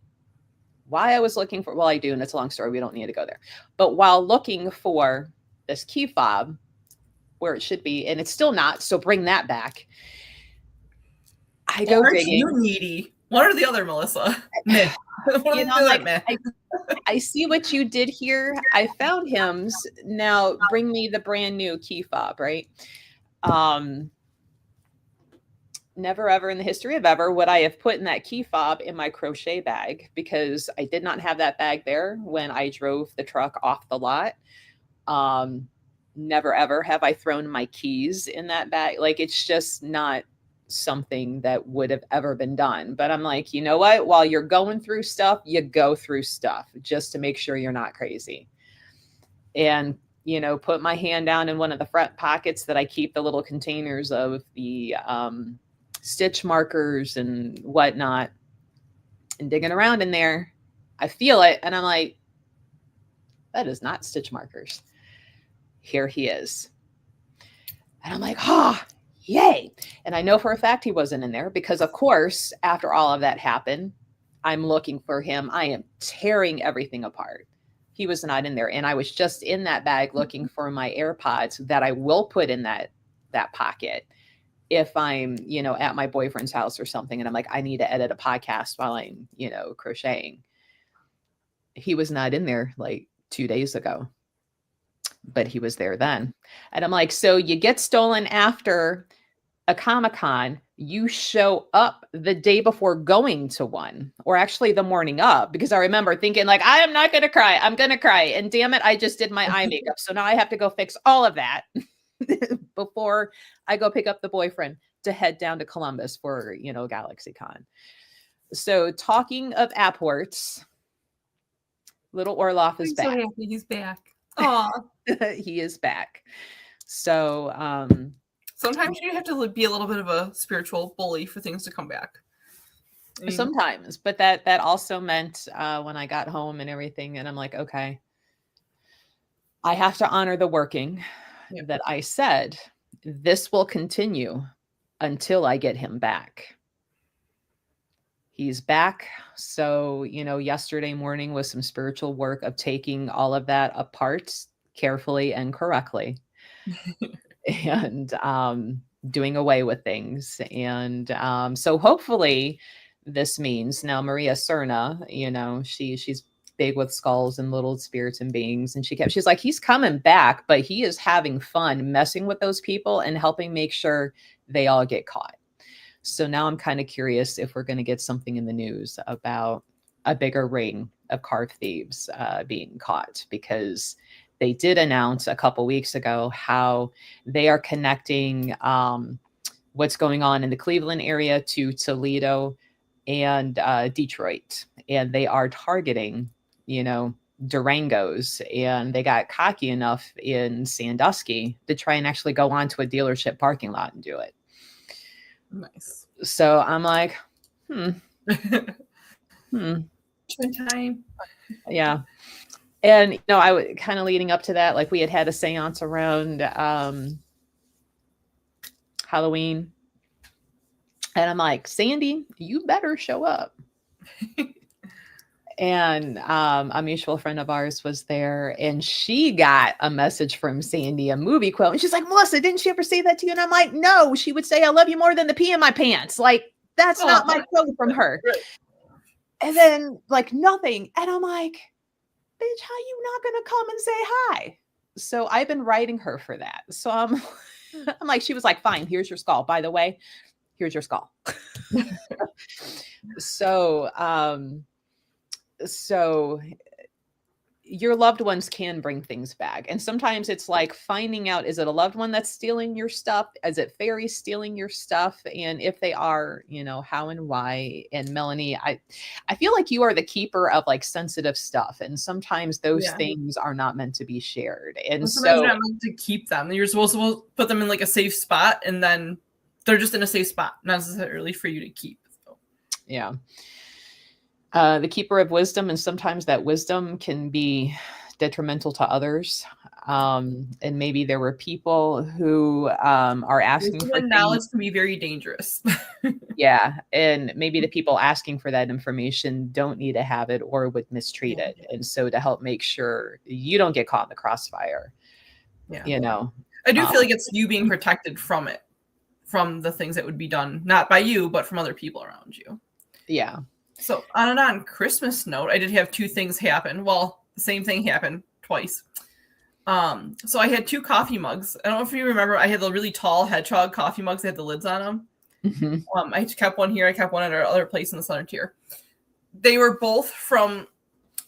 Why I was looking for, well, I do, and it's a long story. We don't need to go there. But while looking for this key fob where it should be, and it's still not, so bring that back. I go digging. You needy. One or the other, Melissa. I see what you did here. I found hymns. Now bring me the brand new key fob, right? never ever in the history of ever would I have put in that key fob in my crochet bag, because I did not have that bag there when I drove the truck off the lot. Um, Never ever have I thrown my keys in that bag. Like, it's just not something that would have ever been done. But I'm like, you know what? While you're going through stuff, you go through stuff just to make sure you're not crazy. And, put my hand down in one of the front pockets that I keep the little containers of the stitch markers and whatnot, and digging around in there. I feel it, and I'm like, that is not stitch markers. Here he is. And I'm like, yay. And I know for a fact he wasn't in there, because, of course, after all of that happened, I'm looking for him. I am tearing everything apart. He was not in there. And I was just in that bag looking for my AirPods that I will put in that pocket if I'm, at my boyfriend's house or something. And I'm like, I need to edit a podcast while I'm, crocheting. He was not in there like 2 days ago, but he was there then. And I'm like, so you get stolen after a Comic-Con, you show up the day before going to one, or actually the morning of, because I remember thinking, like, I am not going to cry. I'm going to cry. And damn it, I just did my eye makeup. So now I have to go fix all of that before I go pick up the boyfriend to head down to Columbus for, GalaxyCon. So talking of airports, little Orloff is back. So happy he's back. Oh, he is back. So, sometimes you have to be a little bit of a spiritual bully for things to come back. Sometimes, but that also meant when I got home and everything, and I'm like, okay, I have to honor the working that I said. This will continue until I get him back. He's back. So, yesterday morning was some spiritual work of taking all of that apart carefully and correctly. And doing away with things. And so hopefully this means now Maria Cerna, she's big with skulls and little spirits and beings. And she's like, he's coming back, but he is having fun messing with those people and helping make sure they all get caught. So now I'm kind of curious if we're going to get something in the news about a bigger ring of card thieves being caught, because they did announce a couple weeks ago how they are connecting what's going on in the Cleveland area to Toledo and Detroit. And they are targeting, Durangos. And they got cocky enough in Sandusky to try and actually go onto a dealership parking lot and do it. Nice. So I'm like, Time. Yeah. And, I was kind of leading up to that, like we had a seance around Halloween. And I'm like, Sandy, you better show up. And a mutual friend of ours was there, and she got a message from Sandy, a movie quote. And she's like, Melissa, didn't she ever say that to you? And I'm like, no, she would say, I love you more than the pee in my pants. Like, that's not my quote from her. And then like nothing. And I'm like, bitch, how you not going to come and say hi? So I've been writing her for that. So I'm like, she was like, fine, here's your skull. By the way, here's your skull. So your loved ones can bring things back. And sometimes it's like finding out, is it a loved one that's stealing your stuff? Is it fairies stealing your stuff? And if they are, how and why? And Melanie, I feel like you are the keeper of like sensitive stuff. And sometimes those things are not meant to be shared. And sometimes you're not meant to keep them. You're supposed to put them in like a safe spot, and then they're just in a safe spot, not necessarily for you to keep. So. Yeah. The keeper of wisdom, and sometimes that wisdom can be detrimental to others. And maybe there were people who are asking for knowledge can be very dangerous. Yeah. And maybe the people asking for that information don't need to have it or would mistreat it. And so to help make sure you don't get caught in the crossfire, I do feel like it's you being protected from it, from the things that would be done, not by you, but from other people around you. Yeah. So on a non-Christmas note, I did have two things happen. Well, the same thing happened twice. So I had two coffee mugs. I don't know if you remember, I had the really tall hedgehog coffee mugs that had the lids on them. Mm-hmm. I kept one here. I kept one at our other place in the Southern Tier. They were both from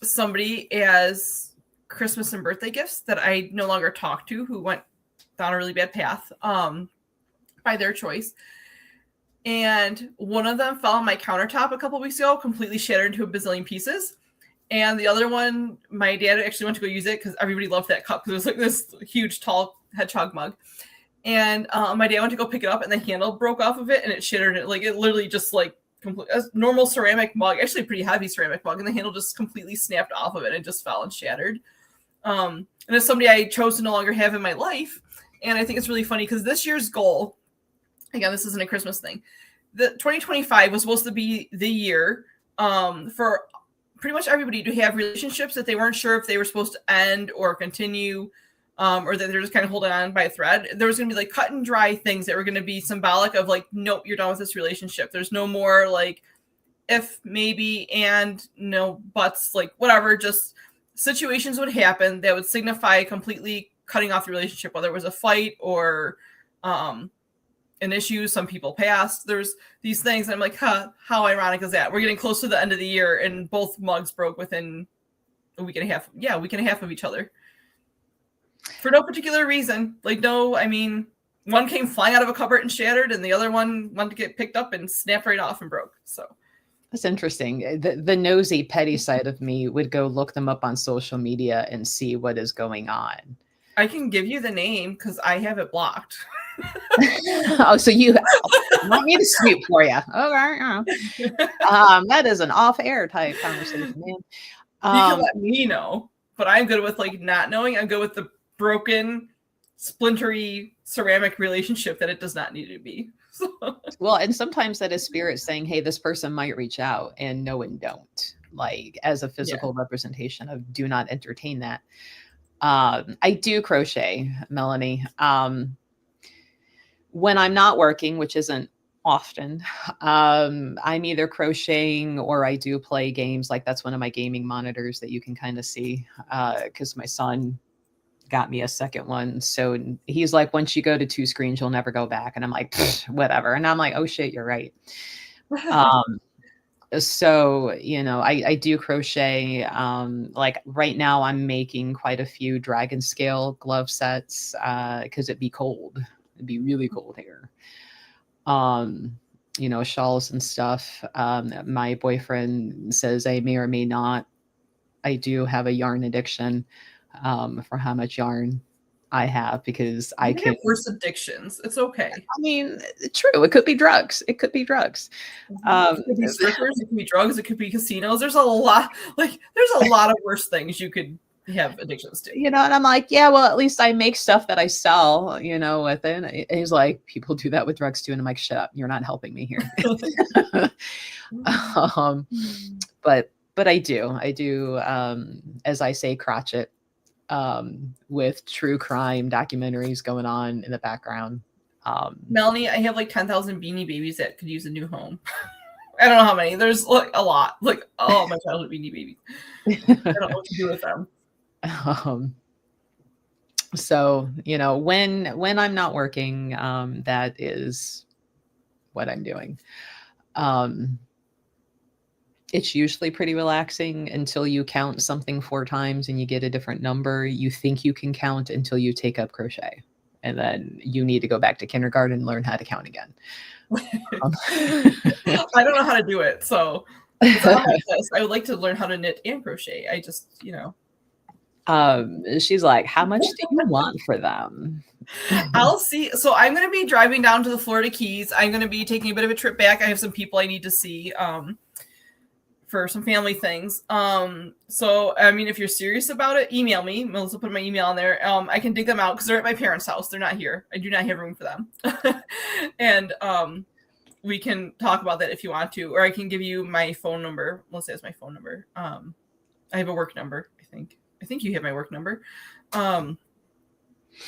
somebody as Christmas and birthday gifts that I no longer talk to, who went down a really bad path by their choice. And one of them fell on my countertop a couple weeks ago, completely shattered into a bazillion pieces. And the other one, my dad actually went to go use it because everybody loved that cup because it was like this huge, tall hedgehog mug. And my dad went to go pick it up, and the handle broke off of it, and it shattered it. Like, it literally just like a normal ceramic mug, actually a pretty heavy ceramic mug, and the handle just completely snapped off of it and just fell and shattered. And it's somebody I chose to no longer have in my life. And I think it's really funny because this year's goal, again, this isn't a Christmas thing, the 2025 was supposed to be the year for pretty much everybody to have relationships that they weren't sure if they were supposed to end or continue, or that they're just kind of holding on by a thread. There was going to be like cut and dry things that were going to be symbolic of like, nope, you're done with this relationship. There's no more like if, maybe, and no buts, like whatever, just situations would happen that would signify completely cutting off the relationship, whether it was a fight or an issue. Some people passed. There's these things. And I'm like, how ironic is that? We're getting close to the end of the year and both mugs broke within a week and a half. Yeah, a week and a half of each other. For no particular reason. Like, no, I mean, one came flying out of a cupboard and shattered, and the other one wanted to get picked up and snapped right off and broke. So that's interesting. The nosy, petty side of me would go look them up on social media and see what is going on. I can give you the name because I have it blocked. Oh, so you want me to sweep for you? Okay. That is an off-air type conversation, man. You can let me know, but I'm good with like not knowing. I'm good with the broken, splintery ceramic relationship that it does not need to be. Well, and sometimes that is spirit saying, hey, this person might reach out, and no and don't, like as a physical representation of do not entertain that. I do crochet, Melanie. When I'm not working, which isn't often, I'm either crocheting or I do play games. Like that's one of my gaming monitors that you can kind of see, because my son got me a second one. So he's like, once you go to 2 screens, you'll never go back. And I'm like, whatever. And I'm like, oh shit, you're right. So, you know, I do crochet. Like right now I'm making quite a few dragon scale glove sets, because it'd be cold. It'd be really cold here. You know, shawls and stuff. My boyfriend says I may or may not. I do have a yarn addiction, for how much yarn I have, because I can have worse addictions. It's okay. I mean, true. It could be drugs. It could be drugs. It could be strippers. It could be drugs. It could be casinos. There's a lot. Like there's a lot of worse things you could have addictions to. You know, and I'm like, yeah, well, at least I make stuff that I sell, you know, with it. And he's like, people do that with drugs too. And I'm like, shut up. You're not helping me here. But I do, as I say, crotchet, with true crime documentaries going on in the background. Melanie, I have like 10,000 Beanie Babies that could use a new home. I don't know how many. There's like a lot. Like, oh, my childhood Beanie Babies. I don't know what to do with them. So, you know, when I'm not working, that is what I'm doing. It's usually pretty relaxing until you count something 4 times and you get a different number. You think you can count until you take up crochet, and then you need to go back to kindergarten and learn how to count again. I don't know how to do it, so I would like to learn how to knit and crochet. I just, you know. She's like, how much do you want for them? I'll see. So I'm going to be driving down to the Florida Keys. I'm going to be taking a bit of a trip back. I have some people I need to see for some family things. So, I mean, if you're serious about it, email me. Melissa put my email in there. I can dig them out because they're at my parents' house. They're not here. I do not have room for them. And we can talk about that if you want to, or I can give you my phone number. Melissa has my phone number. I have a work number, I think. I think you have my work number.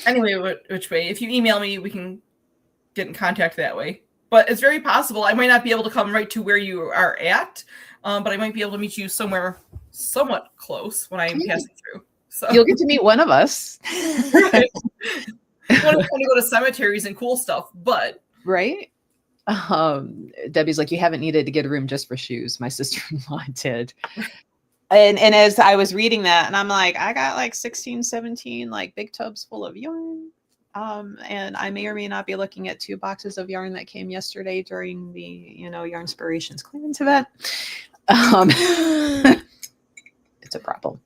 Anyway, which way? If you email me, we can get in contact that way. But it's very possible I might not be able to come right to where you are at, but I might be able to meet you somewhere somewhat close when I am passing through. So you'll get to meet one of us. I want to go to cemeteries and cool stuff, but right. Debbie's like, you haven't needed to get a room just for shoes. My sister-in-law did. And as I was reading that, and I'm like, I got like 16, 17 like big tubs full of yarn. And I may or may not be looking at 2 boxes of yarn that came yesterday during the, Yarn Inspirations clearance event. It's a problem.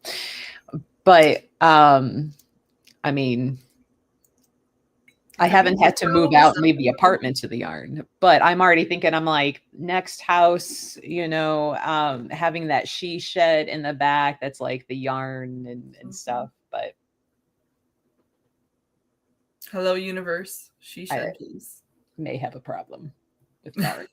But I mean, I haven't had to move out and leave the apartment to the yarn, but I'm already thinking, I'm like, next house, having that she shed in the back that's like the yarn and stuff. But hello, universe. She shed, please. May have a problem with yarn.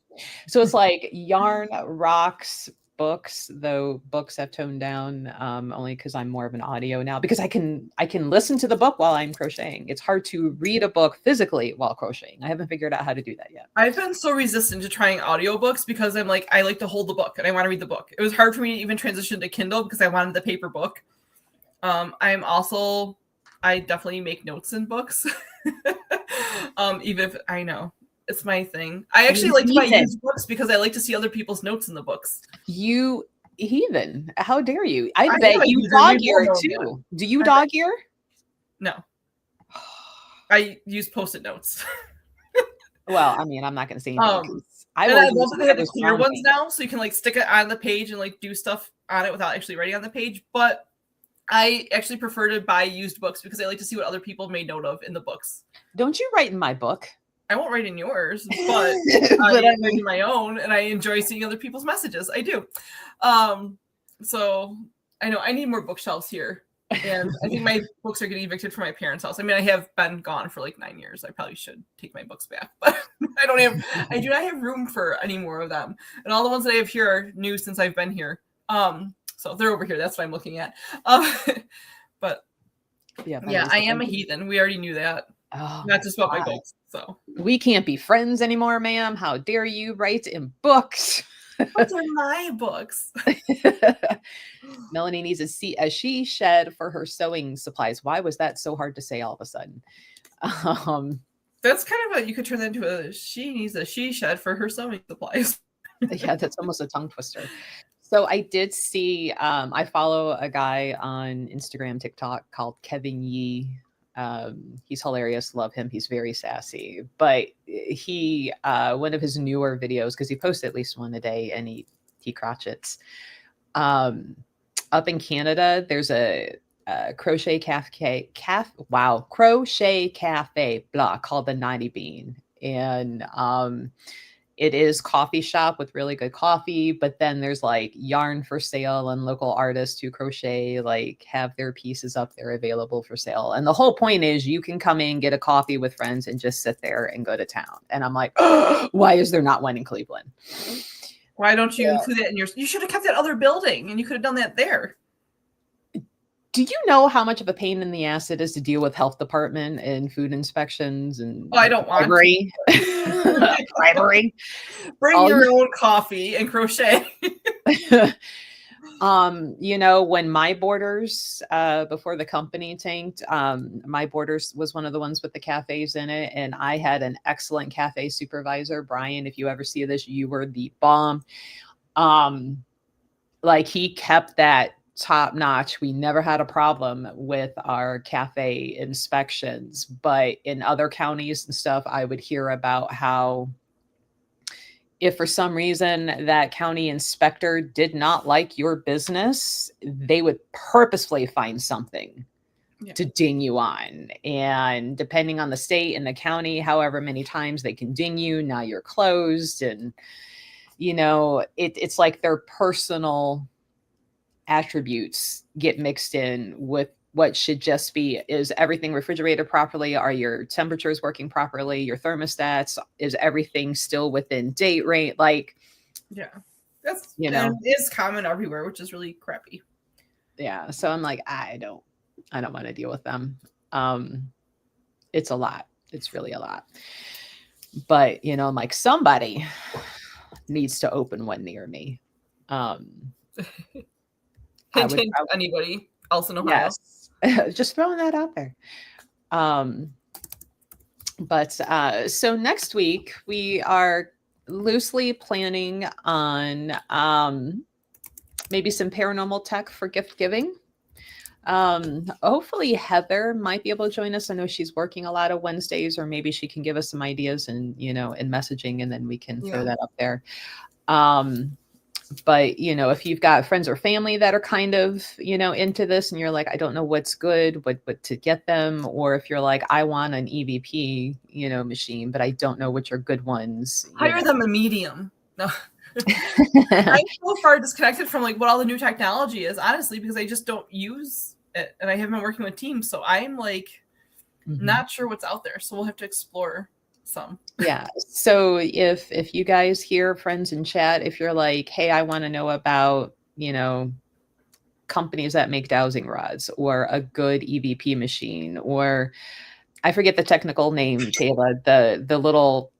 So it's like yarn, rocks, books, though books have toned down only because I'm more of an audio now, because I can listen to the book while I'm crocheting. It's hard to read a book physically while crocheting. I haven't figured out how to do that yet. I've been so resistant to trying audiobooks because I'm like, I like to hold the book and I want to read the book. It was hard for me to even transition to Kindle because I wanted the paper book. I definitely make notes in books. Even if I know it's my thing. I actually like to buy used books because I like to see other people's notes in the books. You heathen. How dare you? I bet you dog ear too. Do you dog ear? No. I use Post-it notes. Well, I mean, I'm not going to say anything. I love that they have the clear ones now, so you can like stick it on the page and like do stuff on it without actually writing on the page. But I actually prefer to buy used books because I like to see what other people made note of in the books. Don't you write in my book? I won't write in yours, but I write in my own, and I enjoy seeing other people's messages. I do. So I know I need more bookshelves here, and I think my books are getting evicted from my parents' house. I mean, I have been gone for like 9 years. I probably should take my books back, but I do not have room for any more of them. And all the ones that I have here are new since I've been here. So they're over here. That's what I'm looking at. But yeah, I am a heathen. We already knew that. Oh, not just about my books. So we can't be friends anymore, ma'am. How dare you write in books? Those are my books. Melanie needs a she shed for her sewing supplies. Why was that so hard to say all of a sudden? That's kind of you could turn that into she needs a she shed for her sewing supplies. Yeah, that's almost a tongue twister. So I did see, I follow a guy on Instagram, TikTok called Kevin Yee. He's hilarious. Love him. He's very sassy, but he, one of his newer videos, cause he posts at least one a day, and he crotchets, up in Canada, there's a crochet crochet cafe block called the 90 Bean. And, it is coffee shop with really good coffee, but then there's like yarn for sale and local artists who crochet, like have their pieces up there available for sale. And the whole point is you can come in, get a coffee with friends and just sit there and go to town. And I'm like, oh, why is there not one in Cleveland? Why don't you include that in you should have kept that other building and you could have done that there. Do you know how much of a pain in the ass it is to deal with health department and food inspections and I don't want bribery? Bribery. Bring your own coffee and crochet. When My Borders, before the company tanked, My Borders was one of the ones with the cafes in it. And I had an excellent cafe supervisor, Brian. If you ever see this, you were the bomb. Like he kept that top notch. We never had a problem with our cafe inspections, but in other counties and stuff, I would hear about how if for some reason that county inspector did not like your business, they would purposefully find something to ding you on. And depending on the state and the county, however many times they can ding you, now you're closed. And, it's like their personal attributes get mixed in with what should just be, is everything refrigerated properly? Are your temperatures working properly? Your thermostats, is everything still within date range? Like, yeah, that's, it's common everywhere, which is really crappy. Yeah. So I'm like, I don't want to deal with them. It's a lot. It's really a lot. But, I'm like, somebody needs to open one near me. Anybody else in Ohio? Yes. Just throwing that out there. But so next week we are loosely planning on maybe some paranormal tech for gift giving. Hopefully Heather might be able to join us. I know she's working a lot of Wednesdays, or maybe she can give us some ideas and, in messaging, and then we can throw that up there. But if you've got friends or family that are kind of, into this, and you're like, I don't know what's good, what to get them, or if you're like, I want an EVP, machine, but I don't know which are good ones. Hire them a medium. No. I'm so far disconnected from like what all the new technology is, honestly, because I just don't use it, and I haven't been working with teams, so I'm like not sure what's out there. So we'll have to explore some. Yeah. So if you guys hear, friends in chat, if you're like, hey, I want to know about, companies that make dowsing rods, or a good EVP machine, or I forget the technical name, Taylor, the little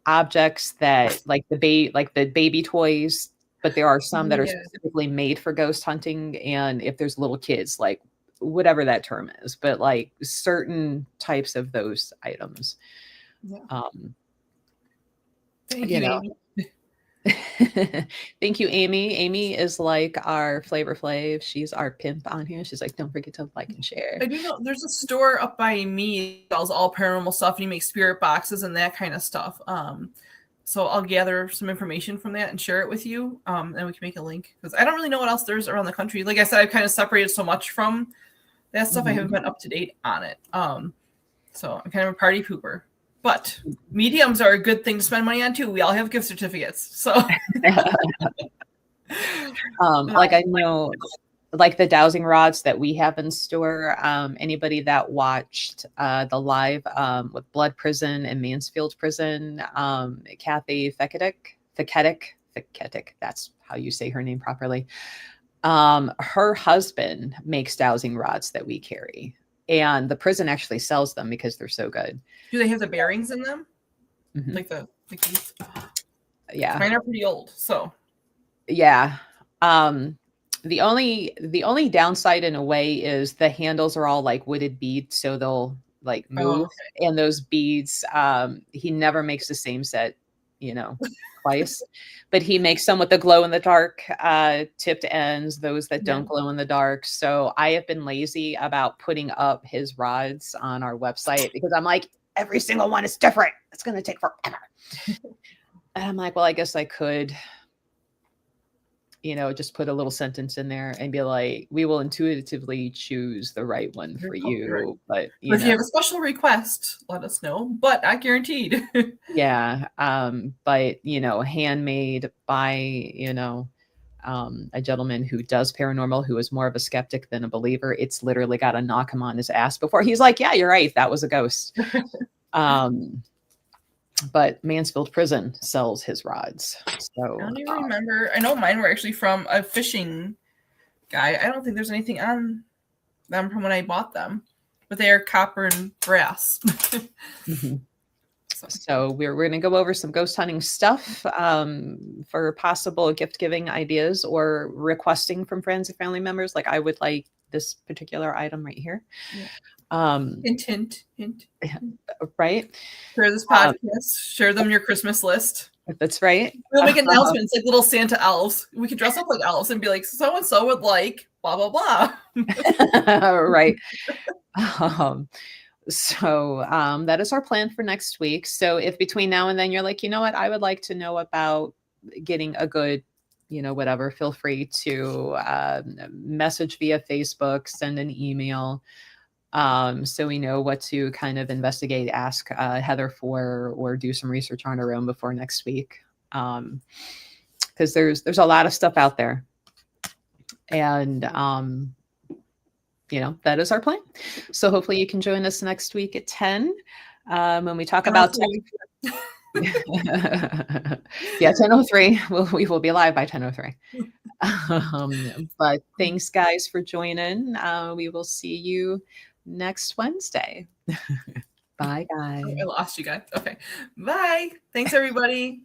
objects that like the baby toys, but there are some that are specifically made for ghost hunting. And if there's little kids, like whatever that term is, but like certain types of those items. Thank you, Amy. Thank you, Amy. Amy is like our Flavor Flav. She's our pimp on here. She's like, don't forget to like and share. I do know there's a store up by me that sells all paranormal stuff, and you make spirit boxes and that kind of stuff. So I'll gather some information from that and share it with you. And we can make a link, because I don't really know what else there's around the country. Like I said, I've kind of separated so much from that stuff. I haven't been up to date on it. So I'm kind of a party pooper. But mediums are a good thing to spend money on too. We all have gift certificates. So like I know, like the dowsing rods that we have in store, anybody that watched the live with Blood Prison and Mansfield Prison, Kathy Feketic, that's how you say her name properly. Her husband makes dowsing rods that we carry, and the prison actually sells them because they're so good. Do they have the bearings in them? Like the keys? Yeah. Mine are pretty old, so. Yeah. The only downside in a way is the handles are all like wooded beads, so they'll like move. And those beads, he never makes the same set, twice, but he makes some with the glow in the dark tipped ends, those that don't glow in the dark. So I have been lazy about putting up his rods on our website, because I'm like, every single one is different. It's going to take forever. And I'm like, well, I guess I could, just put a little sentence in there and be like, we will intuitively choose the right one for you. But if you have a special request, let us know, but not guaranteed. Yeah. But, handmade by, a gentleman who does paranormal, who is more of a skeptic than a believer. It's literally got to knock him on his ass before he's like, yeah, you're right, that was a ghost. But Mansfield Prison sells his rods. So I don't even remember. I know mine were actually from a fishing guy. I don't think there's anything on them from when I bought them, but they are copper and brass. So we're going to go over some ghost hunting stuff for possible gift giving ideas, or requesting from friends and family members. Like, I would like this particular item right here. Hint. Right. Share this podcast. Share them your Christmas list. That's right. We'll make announcements like little Santa elves. We could dress up like elves and be like, so and so would like blah blah blah. Right. So that is our plan for next week. So if between now and then you're like, you know what, I would like to know about getting a good, whatever, feel free to message via Facebook, send an email, so we know what to kind of investigate, ask Heather for, or do some research on our own before next week. Because there's a lot of stuff out there. And that is our plan. So hopefully you can join us next week at 10 when we talk about yeah, 10:03. We will be live by 10:03. But thanks, guys, for joining. We will see you next Wednesday. Bye, guys. I lost you guys. Okay. Bye. Thanks, everybody.